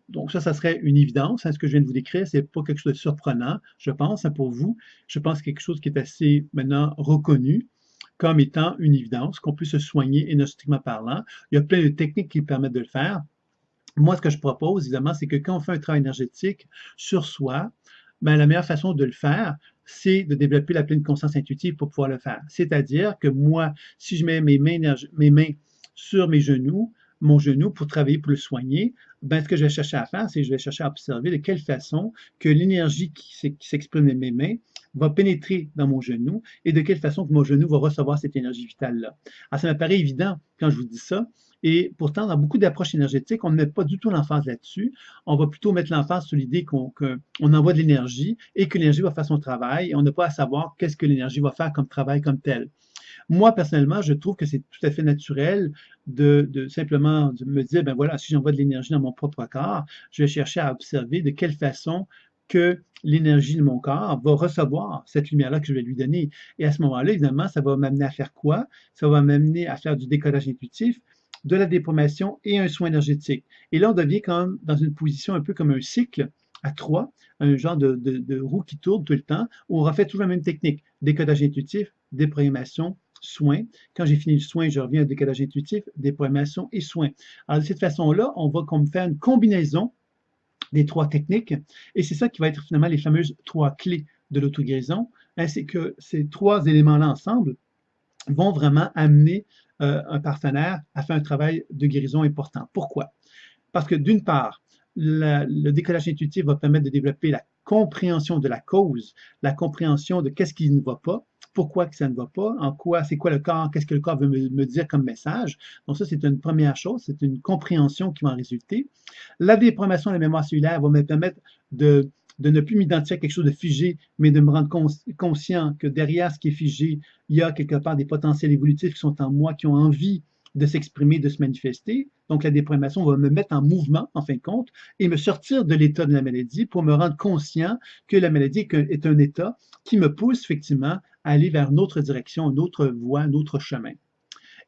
Donc ça serait une évidence. Ce que je viens de vous décrire, c'est pas quelque chose de surprenant, je pense, pour vous. Je pense que c'est quelque chose qui est assez maintenant reconnu comme étant une évidence, qu'on peut se soigner énergétiquement parlant. Il y a plein de techniques qui permettent de le faire. Moi, ce que je propose, évidemment, c'est que quand on fait un travail énergétique sur soi, ben, la meilleure façon de le faire, c'est de développer la pleine conscience intuitive pour pouvoir le faire. C'est-à-dire que moi, si je mets mes mains sur mon genou pour travailler, pour le soigner, ben, ce que je vais chercher à faire, c'est que je vais chercher à observer de quelle façon que l'énergie qui s'exprime dans mes mains va pénétrer dans mon genou et de quelle façon que mon genou va recevoir cette énergie vitale-là. Alors, ça me paraît évident quand je vous dis ça, et pourtant, dans beaucoup d'approches énergétiques, on ne met pas du tout l'emphase là-dessus. On va plutôt mettre l'emphase sur l'idée qu'on envoie de l'énergie et que l'énergie va faire son travail et on n'a pas à savoir qu'est-ce que l'énergie va faire comme travail comme tel. Moi, personnellement, je trouve que c'est tout à fait naturel de simplement de me dire, ben voilà, si j'envoie de l'énergie dans mon propre corps, je vais chercher à observer de quelle façon que l'énergie de mon corps va recevoir cette lumière-là que je vais lui donner. Et à ce moment-là, évidemment, ça va m'amener à faire quoi? Ça va m'amener à faire du décodage intuitif, de la déprogramation et un soin énergétique. Et là, on devient quand même dans une position un peu comme un cycle à trois, un genre de roue qui tourne tout le temps, où on refait toujours la même technique. Décodage intuitif, déprogrammation, soins. Quand j'ai fini le soin, je reviens au décodage intuitif, déprogrammation et soins. Alors, de cette façon-là, on va comme faire une combinaison des trois techniques, et c'est ça qui va être finalement les fameuses trois clés de l'auto-guérison. C'est que ces trois éléments-là ensemble vont vraiment amener un partenaire à faire un travail de guérison important. Pourquoi? Parce que d'une part, le décollage intuitif va permettre de développer la compréhension de la cause, la compréhension de qu'est-ce qui ne va pas, pourquoi que ça ne va pas, en quoi, c'est quoi le corps, qu'est-ce que le corps veut me dire comme message. Donc ça, c'est une première chose, c'est une compréhension qui va en résulter. La déprogrammation de la mémoire cellulaire va me permettre de ne plus m'identifier à quelque chose de figé, mais de me rendre conscient que derrière ce qui est figé, il y a quelque part des potentiels évolutifs qui sont en moi, qui ont envie de s'exprimer, de se manifester. Donc, la déprogrammation va me mettre en mouvement, en fin de compte, et me sortir de l'état de la maladie pour me rendre conscient que la maladie est un état qui me pousse effectivement à aller vers une autre direction, une autre voie, un autre chemin.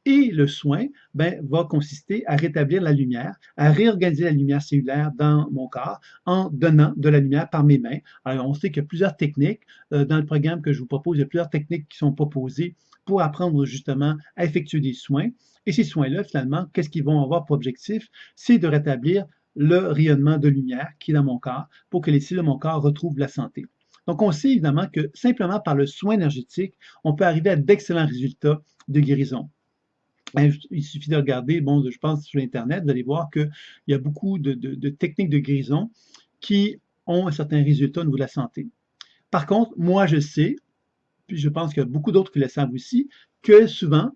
Et le soin va consister à rétablir la lumière, à réorganiser la lumière cellulaire dans mon corps en donnant de la lumière par mes mains. Alors, on sait qu'il y a plusieurs techniques. Dans le programme que je vous propose, il y a plusieurs techniques qui sont proposées pour apprendre justement à effectuer des soins. Et ces soins-là, finalement, qu'est-ce qu'ils vont avoir pour objectif? C'est de rétablir le rayonnement de lumière qui est dans mon corps pour que les cellules de mon corps retrouvent la santé. Donc, on sait évidemment que simplement par le soin énergétique, on peut arriver à d'excellents résultats de guérison. Il suffit de regarder, bon, je pense sur Internet, vous allez voir qu'il y a beaucoup de techniques de guérison qui ont un certain résultat au niveau de la santé. Par contre, moi, je sais, puis je pense qu'il y a beaucoup d'autres qui le savent aussi, que souvent,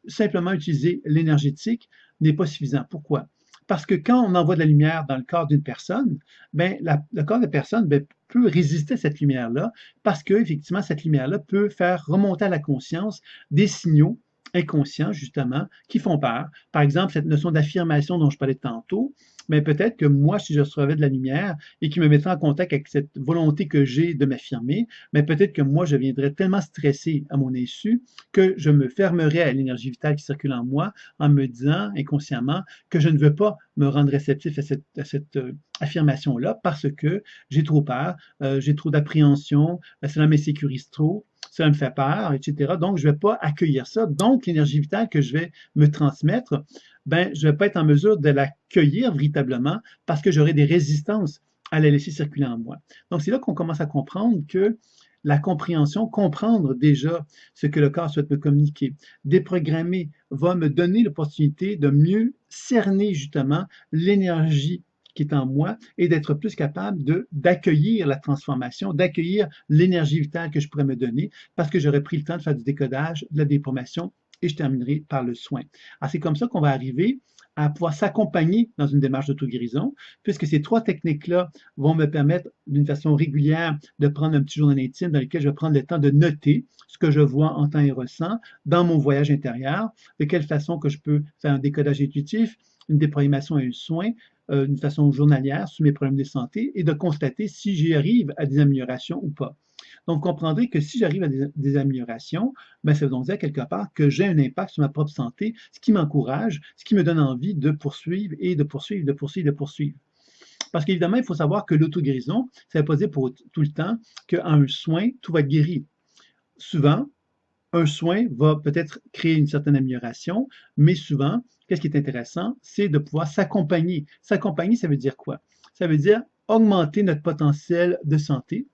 simplement utiliser l'énergétique n'est pas suffisant. Pourquoi? Parce que quand on envoie de la lumière dans le corps d'une personne, le corps de la personne peut résister à cette lumière-là parce que, effectivement, cette lumière-là peut faire remonter à la conscience des signaux inconscients, justement, qui font peur. Par exemple, cette notion d'affirmation dont je parlais tantôt, mais peut-être que moi, si je recevais de la lumière et qui me mettrait en contact avec cette volonté que j'ai de m'affirmer, mais peut-être que moi, je viendrais tellement stressé à mon insu que je me fermerais à l'énergie vitale qui circule en moi en me disant inconsciemment que je ne veux pas me rendre réceptif à cette affirmation-là parce que j'ai trop peur, j'ai trop d'appréhension, cela m'insécurise trop, ça me fait peur, etc. Donc, je ne vais pas accueillir ça. Donc, l'énergie vitale que je vais me transmettre, ben, je ne vais pas être en mesure de l'accueillir véritablement parce que j'aurai des résistances à la laisser circuler en moi. Donc, c'est là qu'on commence à comprendre que la compréhension, comprendre déjà ce que le corps souhaite me communiquer, déprogrammer, va me donner l'opportunité de mieux cerner justement l'énergie qui est en moi et d'être plus capable d'accueillir la transformation, d'accueillir l'énergie vitale que je pourrais me donner parce que j'aurais pris le temps de faire du décodage, de la déformation et je terminerai par le soin. Alors, c'est comme ça qu'on va arriver à pouvoir s'accompagner dans une démarche d'auto-guérison, puisque ces trois techniques-là vont me permettre d'une façon régulière de prendre un petit journal intime dans lequel je vais prendre le temps de noter ce que je vois, entends et ressens dans mon voyage intérieur, de quelle façon que je peux faire un décodage intuitif, une déprogrammation et un soin, d'une façon journalière sur mes problèmes de santé et de constater si j'y arrive à des améliorations ou pas. Donc, vous comprendrez que si j'arrive à des améliorations, ben, ça veut donc dire quelque part que j'ai un impact sur ma propre santé, ce qui m'encourage, ce qui me donne envie de poursuivre et de poursuivre, de poursuivre, de poursuivre. Parce qu'évidemment, il faut savoir que l'auto-guérison, ça ne veut pas dire pour tout le temps qu'à un soin, tout va être guéri. Souvent, un soin va peut-être créer une certaine amélioration, mais souvent, qu'est-ce qui est intéressant, c'est de pouvoir s'accompagner. S'accompagner, ça veut dire quoi? Ça veut dire augmenter notre potentiel de santé.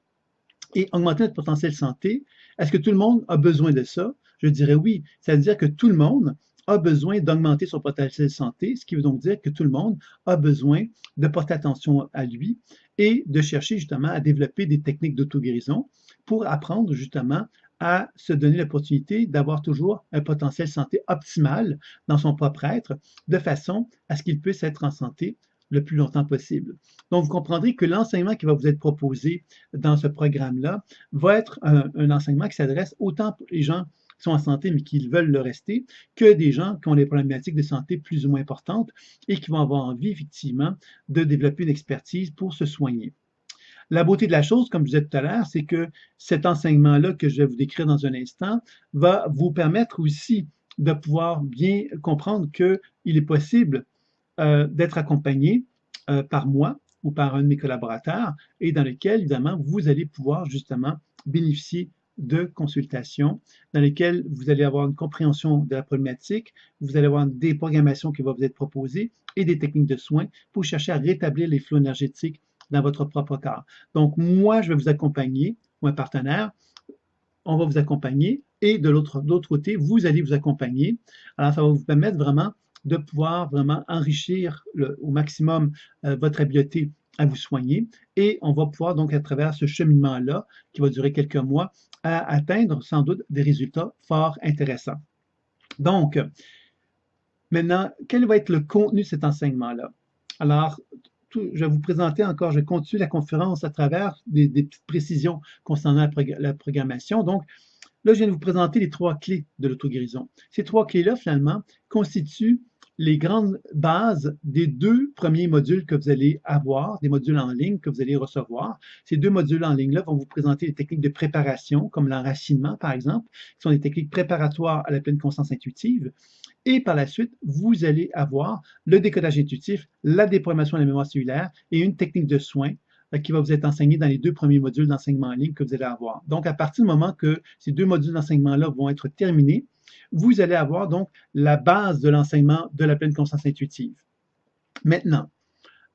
Et augmenter notre potentiel santé, est-ce que tout le monde a besoin de ça? Je dirais oui. Ça veut dire que tout le monde a besoin d'augmenter son potentiel santé, ce qui veut donc dire que tout le monde a besoin de porter attention à lui et de chercher justement à développer des techniques d'auto-guérison pour apprendre justement à se donner l'opportunité d'avoir toujours un potentiel santé optimal dans son propre être, de façon à ce qu'il puisse être en santé le plus longtemps possible. Donc, vous comprendrez que l'enseignement qui va vous être proposé dans ce programme-là va être un enseignement qui s'adresse autant pour les gens qui sont en santé mais qui veulent le rester, que des gens qui ont des problématiques de santé plus ou moins importantes et qui vont avoir envie, effectivement, de développer une expertise pour se soigner. La beauté de la chose, comme je disais tout à l'heure, c'est que cet enseignement-là que je vais vous décrire dans un instant va vous permettre aussi de pouvoir bien comprendre qu'il est possible d'être accompagné par moi ou par un de mes collaborateurs et dans lequel, évidemment, vous allez pouvoir justement bénéficier de consultations dans lesquelles vous allez avoir une compréhension de la problématique, vous allez avoir des programmations qui vont vous être proposées et des techniques de soins pour chercher à rétablir les flux énergétiques dans votre propre corps. Donc, moi, je vais vous accompagner, ou un partenaire, on va vous accompagner et de l'autre côté, vous allez vous accompagner. Alors, ça va vous permettre vraiment de pouvoir vraiment enrichir au maximum votre habileté à vous soigner et on va pouvoir donc à travers ce cheminement-là, qui va durer quelques mois, à atteindre sans doute des résultats fort intéressants. Donc, maintenant, quel va être le contenu de cet enseignement-là? Alors, je vais vous présenter encore, je continue la conférence à travers des petites précisions concernant la programmation. Donc, là, je viens de vous présenter les trois clés de l'auto-guérison. Ces trois clés-là, finalement, constituent les grandes bases des deux premiers modules que vous allez avoir, des modules en ligne que vous allez recevoir. Ces deux modules en ligne-là vont vous présenter les techniques de préparation, comme l'enracinement, par exemple, qui sont des techniques préparatoires à la pleine conscience intuitive. Et par la suite, vous allez avoir le décodage intuitif, la déprogrammation de la mémoire cellulaire et une technique de soin qui va vous être enseignée dans les deux premiers modules d'enseignement en ligne que vous allez avoir. Donc, à partir du moment que ces deux modules d'enseignement-là vont être terminés, vous allez avoir donc la base de l'enseignement de la pleine conscience intuitive. Maintenant,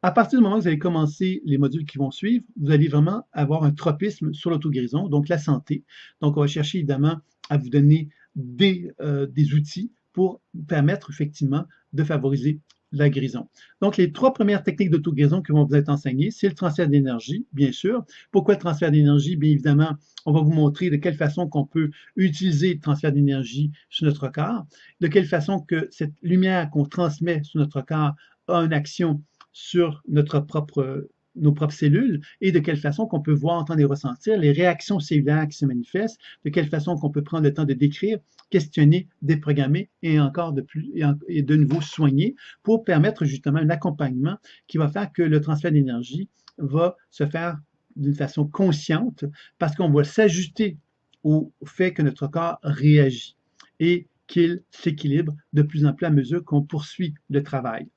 à partir du moment où vous allez commencer les modules qui vont suivre, vous allez vraiment avoir un tropisme sur l'auto-guérison, donc la santé. Donc, on va chercher évidemment à vous donner des outils pour permettre effectivement de favoriser la guérison. Donc, les trois premières techniques d'auto-guérison qui vont vous être enseignées, c'est le transfert d'énergie, bien sûr. Pourquoi le transfert d'énergie? Bien évidemment, on va vous montrer de quelle façon qu'on peut utiliser le transfert d'énergie sur notre corps, de quelle façon que cette lumière qu'on transmet sur notre corps a une action sur notre propre nos propres cellules et de quelle façon qu'on peut voir, entendre et ressentir les réactions cellulaires qui se manifestent, de quelle façon qu'on peut prendre le temps de décrire, questionner, déprogrammer et encore de plus et de nouveau soigner pour permettre justement un accompagnement qui va faire que le transfert d'énergie va se faire d'une façon consciente parce qu'on va s'ajuster au fait que notre corps réagit et qu'il s'équilibre de plus en plus à mesure qu'on poursuit le travail.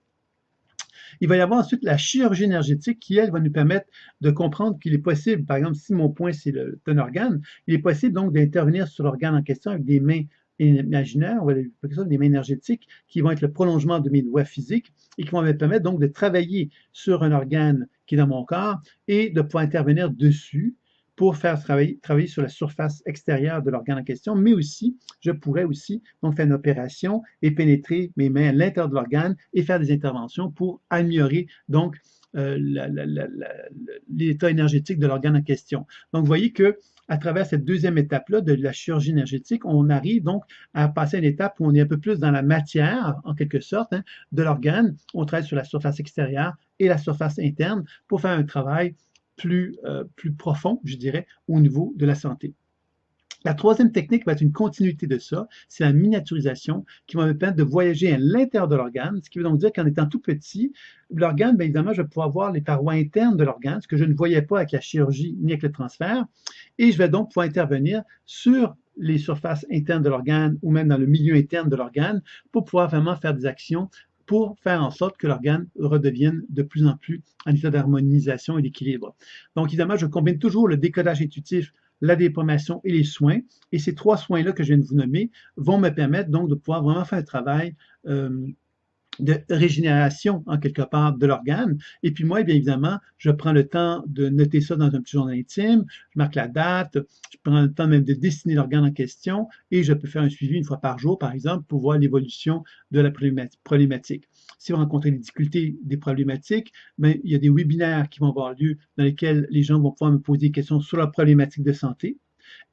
Il va y avoir ensuite la chirurgie énergétique qui, elle, va nous permettre de comprendre qu'il est possible, par exemple, si mon point c'est un organe, il est possible donc d'intervenir sur l'organe en question avec des mains imaginaires, on va appeler ça des mains énergétiques, qui vont être le prolongement de mes doigts physiques et qui vont me permettre donc de travailler sur un organe qui est dans mon corps et de pouvoir intervenir dessus pour faire travailler sur la surface extérieure de l'organe en question, mais aussi, je pourrais aussi donc faire une opération et pénétrer mes mains à l'intérieur de l'organe et faire des interventions pour améliorer donc l'état énergétique de l'organe en question. Donc, vous voyez que à travers cette deuxième étape-là de la chirurgie énergétique, on arrive donc à passer à une étape où on est un peu plus dans la matière, en quelque sorte, hein, de l'organe. On travaille sur la surface extérieure et la surface interne pour faire un travail plus profond, je dirais, au niveau de la santé. La troisième technique va être une continuité de ça, c'est la miniaturisation qui va me permettre de voyager à l'intérieur de l'organe, ce qui veut donc dire qu'en étant tout petit, l'organe, bien évidemment, je vais pouvoir voir les parois internes de l'organe, ce que je ne voyais pas avec la chirurgie ni avec le transfert, et je vais donc pouvoir intervenir sur les surfaces internes de l'organe ou même dans le milieu interne de l'organe pour pouvoir vraiment faire des actions pour faire en sorte que l'organe redevienne de plus en plus en état d'harmonisation et d'équilibre. Donc, évidemment, je combine toujours le décodage intuitif, la déprogramation et les soins. Et ces trois soins-là que je viens de vous nommer vont me permettre donc de pouvoir vraiment faire un travail de régénération, en quelque part, de l'organe. Et puis moi, bien évidemment, je prends le temps de noter ça dans un petit journal intime, je marque la date, je prends le temps même de dessiner l'organe en question et je peux faire un suivi une fois par jour, par exemple, pour voir l'évolution de la problématique. Si vous rencontrez des difficultés, des problématiques, bien, il y a des webinaires qui vont avoir lieu dans lesquels les gens vont pouvoir me poser des questions sur leur problématique de santé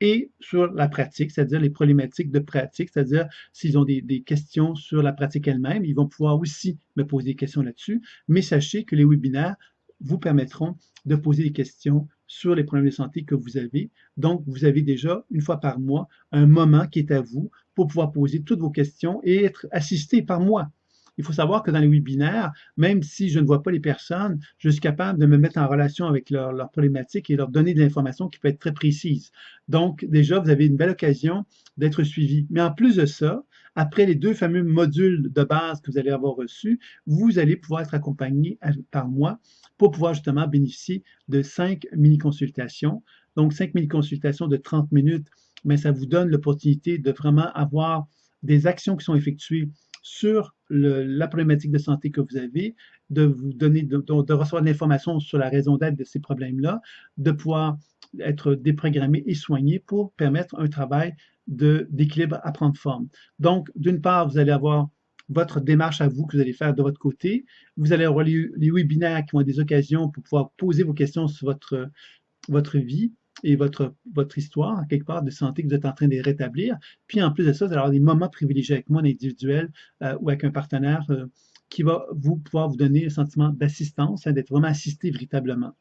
et sur la pratique, c'est-à-dire les problématiques de pratique, c'est-à-dire s'ils ont des questions sur la pratique elle-même, ils vont pouvoir aussi me poser des questions là-dessus, mais sachez que les webinaires vous permettront de poser des questions sur les problèmes de santé que vous avez. Donc, vous avez déjà, une fois par mois, un moment qui est à vous pour pouvoir poser toutes vos questions et être assisté par moi. Il faut savoir que dans les webinaires, même si je ne vois pas les personnes, je suis capable de me mettre en relation avec leurs problématiques et leur donner de l'information qui peut être très précise. Donc, déjà, vous avez une belle occasion d'être suivi. Mais en plus de ça, après les deux fameux modules de base que vous allez avoir reçus, vous allez pouvoir être accompagné par moi pour pouvoir justement bénéficier de 5 mini-consultations. Donc, 5 mini-consultations de 30 minutes, mais ça vous donne l'opportunité de vraiment avoir des actions qui sont effectuées sur la problématique de santé que vous avez, de vous donner, de recevoir de l'information sur la raison d'être de ces problèmes-là, de pouvoir être déprogrammé et soigné pour permettre un travail d'équilibre à prendre forme. Donc, d'une part, vous allez avoir votre démarche à vous que vous allez faire de votre côté. Vous allez avoir les webinaires qui vont être des occasions pour pouvoir poser vos questions sur votre vie et votre histoire, quelque part, de santé que vous êtes en train de rétablir. Puis en plus de ça, vous allez avoir des moments privilégiés avec moi, en individuel ou avec un partenaire qui va pouvoir vous donner un sentiment d'assistance, hein, d'être vraiment assisté véritablement.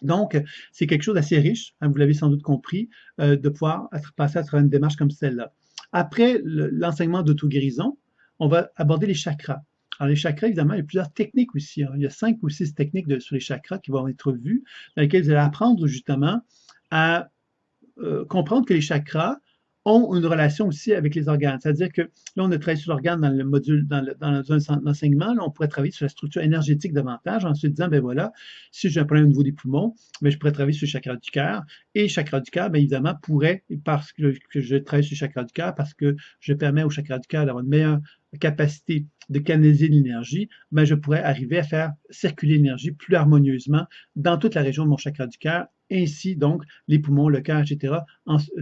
Donc, c'est quelque chose d'assez riche, hein, vous l'avez sans doute compris, de pouvoir passer à travers une démarche comme celle-là. Après l'enseignement d'auto-guérison, on va aborder les chakras. Alors, les chakras, évidemment, il y a plusieurs techniques aussi. Hein. Il y a 5 ou 6 techniques sur les chakras qui vont être vues, dans lesquelles vous allez apprendre justement à comprendre que les chakras ont une relation aussi avec les organes. C'est-à-dire que là, on a travaillé sur l'organe dans le module, dans un enseignement, là, on pourrait travailler sur la structure énergétique davantage, en se disant, ben voilà, si j'ai un problème au niveau des poumons, ben, je pourrais travailler sur le chakra du cœur. Et le chakra du cœur, bien évidemment, pourrait, parce que je travaille sur le chakra du cœur, parce que je permets au chakra du cœur d'avoir une meilleure capacité de canaliser l'énergie, ben je pourrais arriver à faire circuler l'énergie plus harmonieusement dans toute la région de mon chakra du cœur. Ainsi, donc, les poumons, le cœur, etc.,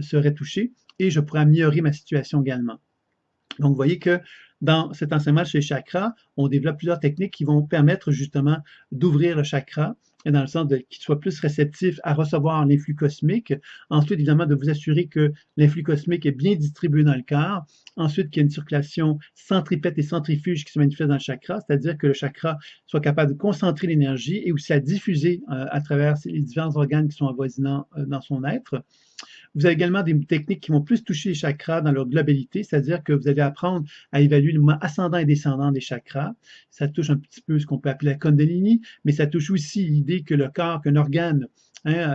seraient touchés et je pourrais améliorer ma situation également. Donc, vous voyez que dans cet enseignement chez les chakras, on développe plusieurs techniques qui vont permettre justement d'ouvrir le chakra dans le sens qu'il soit plus réceptif à recevoir l'influx cosmique. Ensuite, évidemment, de vous assurer que l'influx cosmique est bien distribué dans le corps. Ensuite, qu'il y a une circulation centripète et centrifuge qui se manifeste dans le chakra, c'est-à-dire que le chakra soit capable de concentrer l'énergie et aussi à diffuser à travers les différents organes qui sont avoisinants dans son être. Vous avez également des techniques qui vont plus toucher les chakras dans leur globalité, c'est-à-dire que vous allez apprendre à évaluer le mouvement ascendant et descendant des chakras. Ça touche un petit peu ce qu'on peut appeler la Kundalini, mais ça touche aussi l'idée que le corps, qu'un organe,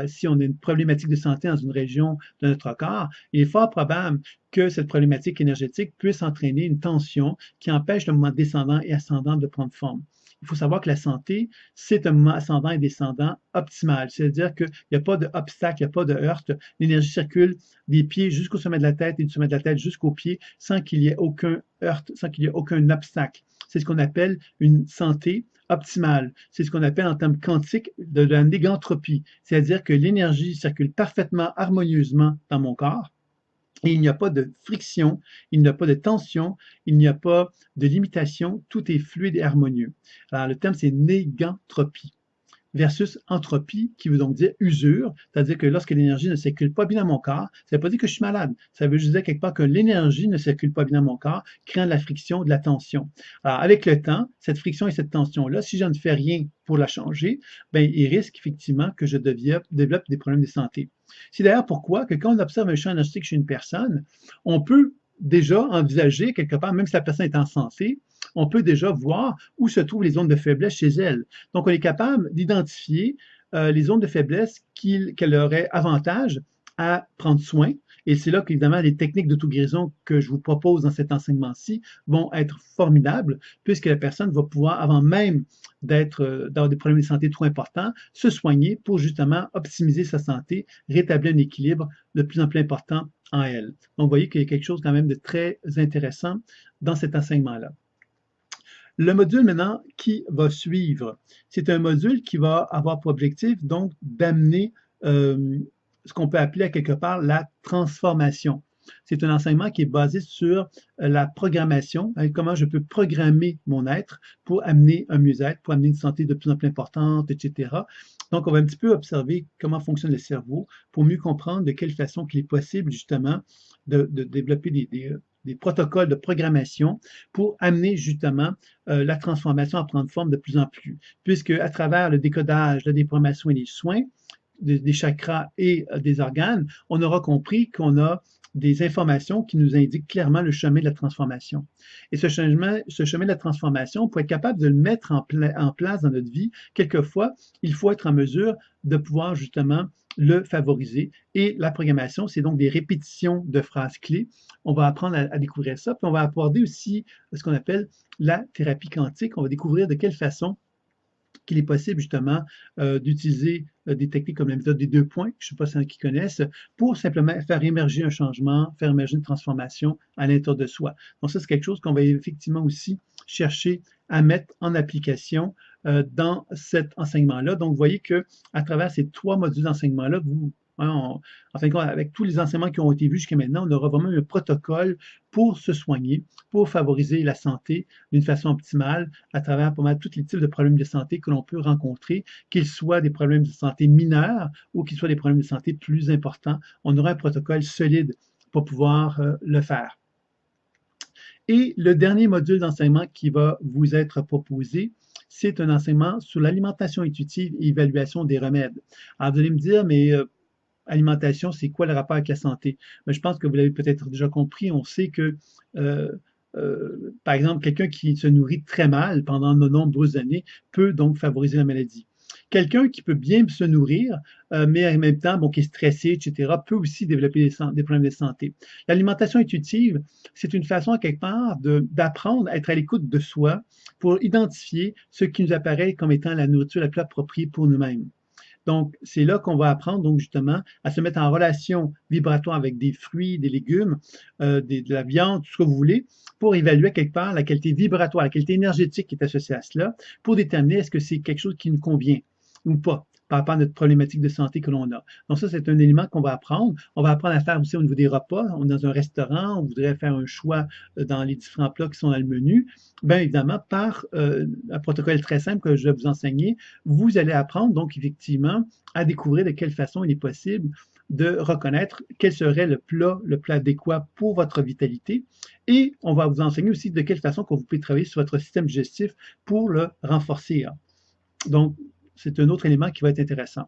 si on a une problématique de santé dans une région de notre corps, il est fort probable que cette problématique énergétique puisse entraîner une tension qui empêche le mouvement descendant et ascendant de prendre forme. Il faut savoir que la santé, c'est un mouvement ascendant et descendant optimal. C'est-à-dire qu'il n'y a pas d'obstacle, il n'y a pas de heurte. L'énergie circule des pieds jusqu'au sommet de la tête et du sommet de la tête jusqu'aux pieds sans qu'il y ait aucun heurte, sans qu'il y ait aucun obstacle. C'est ce qu'on appelle une santé optimale. C'est ce qu'on appelle en termes quantiques de la négantropie. C'est-à-dire que l'énergie circule parfaitement, harmonieusement dans mon corps. Et il n'y a pas de friction, il n'y a pas de tension, il n'y a pas de limitation, tout est fluide et harmonieux. Alors, le terme, c'est négantropie versus entropie, qui veut donc dire usure, c'est-à-dire que lorsque l'énergie ne circule pas bien dans mon corps, ça ne veut pas dire que je suis malade, ça veut juste dire quelque part que l'énergie ne circule pas bien dans mon corps, créant de la friction, de la tension. Alors, avec le temps, cette friction et cette tension-là, si je ne fais rien pour la changer, ben, il risque effectivement que je développe des problèmes de santé. C'est d'ailleurs pourquoi que quand on observe un champ énergétique chez une personne, on peut déjà envisager quelque part, même si la personne est en santé, on peut déjà voir où se trouvent les zones de faiblesse chez elle. Donc, on est capable d'identifier les zones de faiblesse qu'elle aurait avantage à prendre soin. Et c'est là qu'évidemment, les techniques d'auto-guérison que je vous propose dans cet enseignement-ci vont être formidables, puisque la personne va pouvoir, avant même d'avoir des problèmes de santé trop importants, se soigner pour justement optimiser sa santé, rétablir un équilibre de plus en plus important en elle. Donc, vous voyez qu'il y a quelque chose quand même de très intéressant dans cet enseignement-là. Le module maintenant qui va suivre, c'est un module qui va avoir pour objectif donc d'amener ce qu'on peut appeler à quelque part la transformation. C'est un enseignement qui est basé sur la programmation, comment je peux programmer mon être pour amener un mieux-être, pour amener une santé de plus en plus importante, etc. Donc, on va un petit peu observer comment fonctionne le cerveau pour mieux comprendre de quelle façon il est possible justement de développer des protocoles de programmation pour amener justement la transformation à prendre forme de plus en plus. Puisque à travers le décodage, la déprogrammation et les soins des chakras et des organes, on aura compris qu'on a des informations qui nous indiquent clairement le chemin de la transformation. Et ce chemin de la transformation, pour être capable de le mettre en place dans notre vie, quelquefois, il faut être en mesure de pouvoir justement le favoriser. Et la programmation, c'est donc des répétitions de phrases clés. On va apprendre à découvrir ça, puis on va aborder aussi ce qu'on appelle la thérapie quantique. On va découvrir de quelle façon qu'il est possible justement d'utiliser des techniques comme la méthode des 2 points, je ne sais pas si qui connaissent, pour simplement faire émerger un changement, faire émerger une transformation à l'intérieur de soi. Donc ça, c'est quelque chose qu'on va effectivement aussi chercher à mettre en application dans cet enseignement-là. Donc, vous voyez qu'à travers ces 3 modules d'enseignement-là, en fin de compte, avec tous les enseignements qui ont été vus jusqu'à maintenant, on aura vraiment un protocole pour se soigner, pour favoriser la santé d'une façon optimale à travers pas mal tous les types de problèmes de santé que l'on peut rencontrer, qu'ils soient des problèmes de santé mineurs ou qu'ils soient des problèmes de santé plus importants. On aura un protocole solide pour pouvoir le faire. Et le dernier module d'enseignement qui va vous être proposé, c'est un enseignement sur l'alimentation intuitive et évaluation des remèdes. Alors, vous allez me dire, mais alimentation, c'est quoi le rapport avec la santé? Mais je pense que vous l'avez peut-être déjà compris. On sait que, par exemple, quelqu'un qui se nourrit très mal pendant de nombreuses années peut donc favoriser la maladie. Quelqu'un qui peut bien se nourrir, mais en même temps, bon, qui est stressé, etc., peut aussi développer des problèmes de santé. L'alimentation intuitive, c'est une façon, à quelque part, d'apprendre à être à l'écoute de soi pour identifier ce qui nous apparaît comme étant la nourriture la plus appropriée pour nous-mêmes. Donc, c'est là qu'on va apprendre, donc, justement, à se mettre en relation vibratoire avec des fruits, des légumes, de la viande, tout ce que vous voulez, pour évaluer quelque part la qualité vibratoire, la qualité énergétique qui est associée à cela, pour déterminer est-ce que c'est quelque chose qui nous convient ou pas. par rapport à notre problématique de santé que l'on a. Donc ça, c'est un élément qu'on va apprendre. On va apprendre à faire aussi au niveau des repas. On est dans un restaurant, on voudrait faire un choix dans les différents plats qui sont dans le menu. Bien évidemment, par un protocole très simple que je vais vous enseigner, vous allez apprendre donc effectivement à découvrir de quelle façon il est possible de reconnaître quel serait le plat adéquat pour votre vitalité. Et on va vous enseigner aussi de quelle façon que vous pouvez travailler sur votre système digestif pour le renforcer. Donc, c'est un autre élément qui va être intéressant.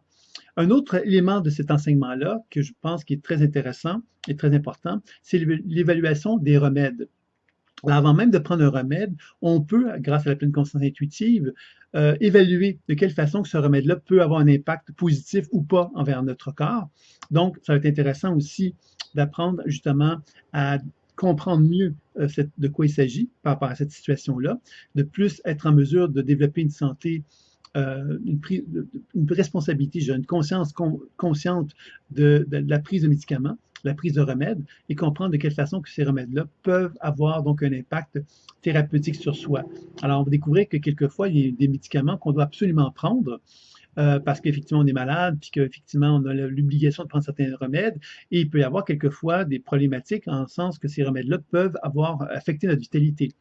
Un autre élément de cet enseignement-là, que je pense qui est très intéressant et très important, c'est l'évaluation des remèdes. Alors, avant même de prendre un remède, on peut, grâce à la pleine conscience intuitive, évaluer de quelle façon que ce remède-là peut avoir un impact positif ou pas envers notre corps. Donc, ça va être intéressant aussi d'apprendre justement à comprendre mieux de quoi il s'agit par rapport à cette situation-là, de plus être en mesure de développer une santé une responsabilité, une conscience consciente de la prise de médicaments, la prise de remèdes, et comprendre de quelle façon que ces remèdes-là peuvent avoir donc un impact thérapeutique sur soi. Alors, on va découvrir que quelquefois, il y a des médicaments qu'on doit absolument prendre parce qu'effectivement, on est malade, puis qu'effectivement, on a l'obligation de prendre certains remèdes, et il peut y avoir quelquefois des problématiques en sens que ces remèdes-là peuvent avoir affecté notre vitalité.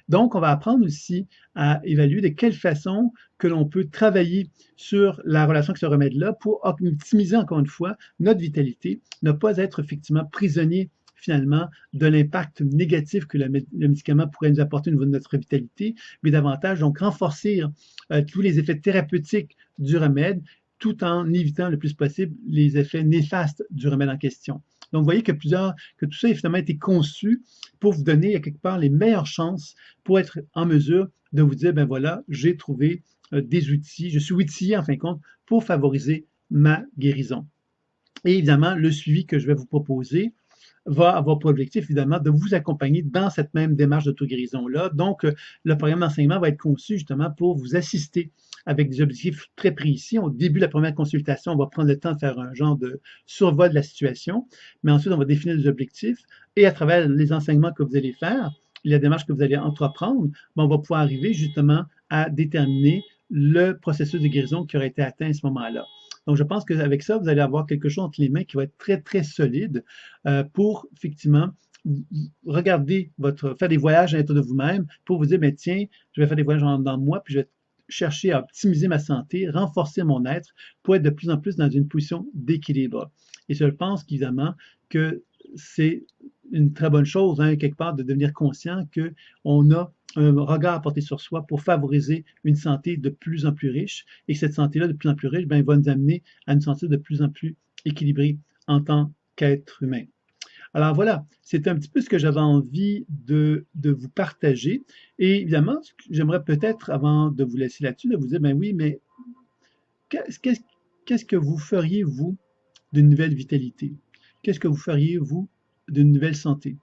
Donc, on va apprendre aussi à évaluer de quelle façon que l'on peut travailler sur la relation avec ce remède-là pour optimiser encore une fois notre vitalité, ne pas être effectivement prisonnier finalement de l'impact négatif que le médicament pourrait nous apporter au niveau de notre vitalité, mais davantage donc renforcer tous les effets thérapeutiques du remède tout en évitant le plus possible les effets néfastes du remède en question. Donc, vous voyez que tout ça a finalement été conçu pour vous donner à quelque part les meilleures chances pour être en mesure de vous dire, ben voilà, j'ai trouvé des outils, je suis outillé en fin de compte pour favoriser ma guérison. Et évidemment, le suivi que je vais vous proposer va avoir pour objectif, évidemment, de vous accompagner dans cette même démarche d'auto-guérison-là. Donc, le programme d'enseignement va être conçu justement pour vous assister avec des objectifs très précis. Au début de la première consultation, on va prendre le temps de faire un genre de survol de la situation, mais ensuite, on va définir les objectifs et à travers les enseignements que vous allez faire, la démarche que vous allez entreprendre, on va pouvoir arriver justement à déterminer le processus de guérison qui aurait été atteint à ce moment-là. Donc, je pense qu'avec ça, vous allez avoir quelque chose entre les mains qui va être très, très solide pour effectivement regarder faire des voyages à l'intérieur de vous-même pour vous dire, ben, tiens, je vais faire des voyages dans moi, puis je vais chercher à optimiser ma santé, renforcer mon être pour être de plus en plus dans une position d'équilibre. Et je pense qu'évidemment que c'est une très bonne chose, hein, quelque part, de devenir conscient qu'on a un regard à porter sur soi pour favoriser une santé de plus en plus riche. Et cette santé-là, de plus en plus riche, ben, va nous amener à une santé de plus en plus équilibrée en tant qu'être humain. Alors voilà, c'est un petit peu ce que j'avais envie de vous partager. Et évidemment, j'aimerais peut-être, avant de vous laisser là-dessus, de vous dire, ben oui, mais qu'est-ce que vous feriez, vous, d'une nouvelle vitalité? Qu'est-ce que vous feriez, vous, d'une nouvelle santé?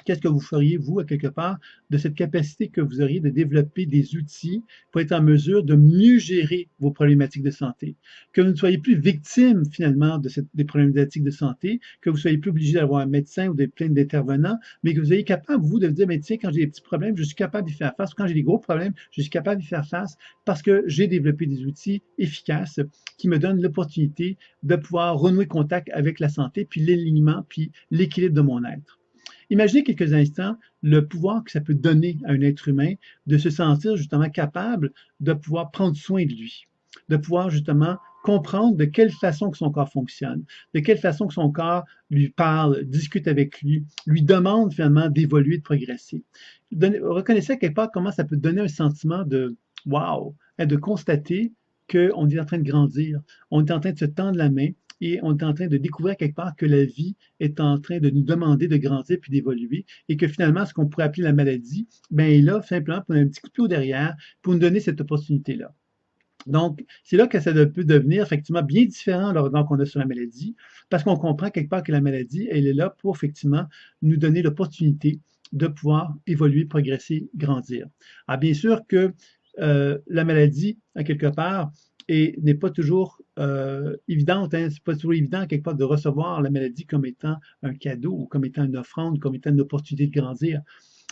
Qu'est-ce que vous feriez, vous, à quelque part, de cette capacité que vous auriez de développer des outils pour être en mesure de mieux gérer vos problématiques de santé? Que vous ne soyez plus victime, finalement, des problématiques de santé, que vous ne soyez plus obligé d'avoir un médecin ou de plein d'intervenants, mais que vous soyez capable, vous, de vous dire, mais tiens, quand j'ai des petits problèmes, je suis capable d'y faire face, ou quand j'ai des gros problèmes, je suis capable d'y faire face parce que j'ai développé des outils efficaces qui me donnent l'opportunité de pouvoir renouer contact avec la santé, puis l'alignement, puis l'équilibre de mon être. Imaginez quelques instants le pouvoir que ça peut donner à un être humain de se sentir justement capable de pouvoir prendre soin de lui, de pouvoir justement comprendre de quelle façon que son corps fonctionne, de quelle façon que son corps lui parle, discute avec lui, lui demande finalement d'évoluer, de progresser. Reconnaissez à quelque part comment ça peut donner un sentiment de wow, de constater qu'on est en train de grandir, on est en train de se tendre la main et on est en train de découvrir quelque part que la vie est en train de nous demander de grandir puis d'évoluer et que finalement, ce qu'on pourrait appeler la maladie, ben, est là simplement pour un petit coup de pied au derrière pour nous donner cette opportunité-là. Donc, c'est là que ça peut devenir effectivement bien différent le regard qu'on a sur la maladie, parce qu'on comprend quelque part que la maladie, elle est là pour effectivement nous donner l'opportunité de pouvoir évoluer, progresser, grandir. Alors, bien sûr que la maladie, à quelque part, n'est pas toujours évidente, hein, c'est pas toujours évident quelque part de recevoir la maladie comme étant un cadeau ou comme étant une offrande, comme étant une opportunité de grandir.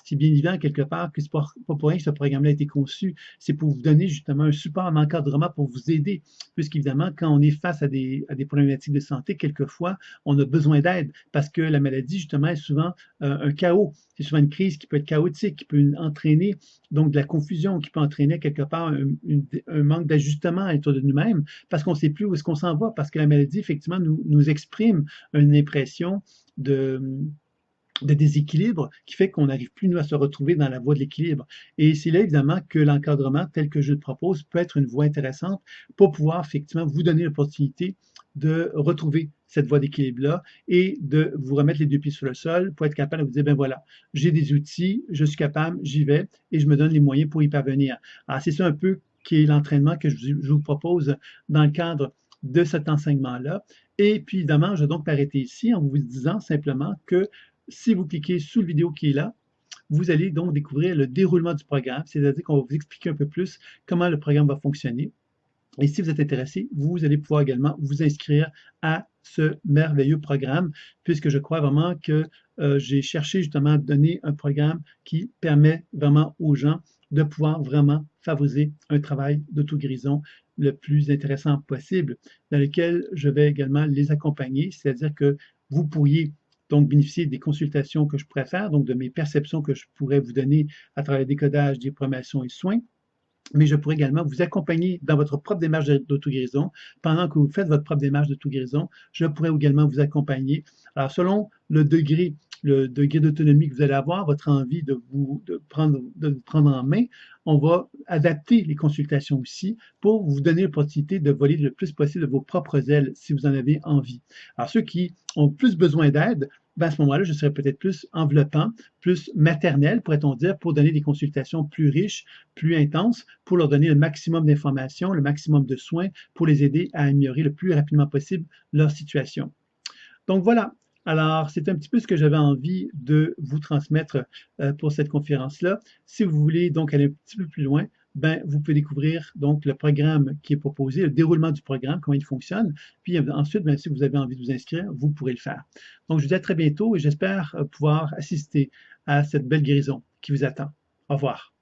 c'est bien évident quelque part que c'est pas pour rien que ce programme-là a été conçu. C'est pour vous donner justement un support, un encadrement pour vous aider. Puisqu'évidemment, quand on est face à des problématiques de santé, quelquefois, on a besoin d'aide parce que la maladie, justement, est souvent un chaos. C'est souvent une crise qui peut être chaotique, qui peut entraîner donc de la confusion, qui peut entraîner quelque part un manque d'ajustement à l'intérieur de nous-mêmes parce qu'on ne sait plus où est-ce qu'on s'en va, parce que la maladie, effectivement, nous exprime une impression de, de déséquilibre qui fait qu'on n'arrive plus, nous, à se retrouver dans la voie de l'équilibre. Et c'est là, évidemment, que l'encadrement tel que je le propose peut être une voie intéressante pour pouvoir, effectivement, vous donner l'opportunité de retrouver cette voie d'équilibre-là et de vous remettre les deux pieds sur le sol pour être capable de vous dire, ben voilà, j'ai des outils, je suis capable, j'y vais et je me donne les moyens pour y parvenir. Alors, c'est ça un peu qui est l'entraînement que je vous propose dans le cadre de cet enseignement-là. Et puis, évidemment, je vais donc m'arrêter ici en vous disant simplement que si vous cliquez sous la vidéo qui est là, vous allez donc découvrir le déroulement du programme, c'est-à-dire qu'on va vous expliquer un peu plus comment le programme va fonctionner. Et si vous êtes intéressé, vous allez pouvoir également vous inscrire à ce merveilleux programme, puisque je crois vraiment que j'ai cherché justement à donner un programme qui permet vraiment aux gens de pouvoir vraiment favoriser un travail d'auto-guérison le plus intéressant possible, dans lequel je vais également les accompagner, c'est-à-dire que vous pourriez donc bénéficier des consultations que je pourrais faire, donc de mes perceptions que je pourrais vous donner à travers le décodage des programmations et soins, mais je pourrais également vous accompagner dans votre propre démarche d'auto-guérison. Pendant que vous faites votre propre démarche d'auto-guérison, je pourrais également vous accompagner. Alors, selon le degré d'autonomie que vous allez avoir, votre envie de vous prendre en main, on va adapter les consultations aussi pour vous donner l'opportunité de voler le plus possible de vos propres ailes si vous en avez envie. Alors, ceux qui ont plus besoin d'aide, ben à ce moment-là, je serais peut-être plus enveloppant, plus maternel, pourrait-on dire, pour donner des consultations plus riches, plus intenses, pour leur donner le maximum d'informations, le maximum de soins, pour les aider à améliorer le plus rapidement possible leur situation. Donc voilà. Alors, c'est un petit peu ce que j'avais envie de vous transmettre pour cette conférence-là. Si vous voulez donc aller un petit peu plus loin, ben, vous pouvez découvrir donc le programme qui est proposé, le déroulement du programme, comment il fonctionne. Puis ensuite, ben, si vous avez envie de vous inscrire, vous pourrez le faire. Donc, je vous dis à très bientôt et j'espère pouvoir assister à cette belle guérison qui vous attend. Au revoir.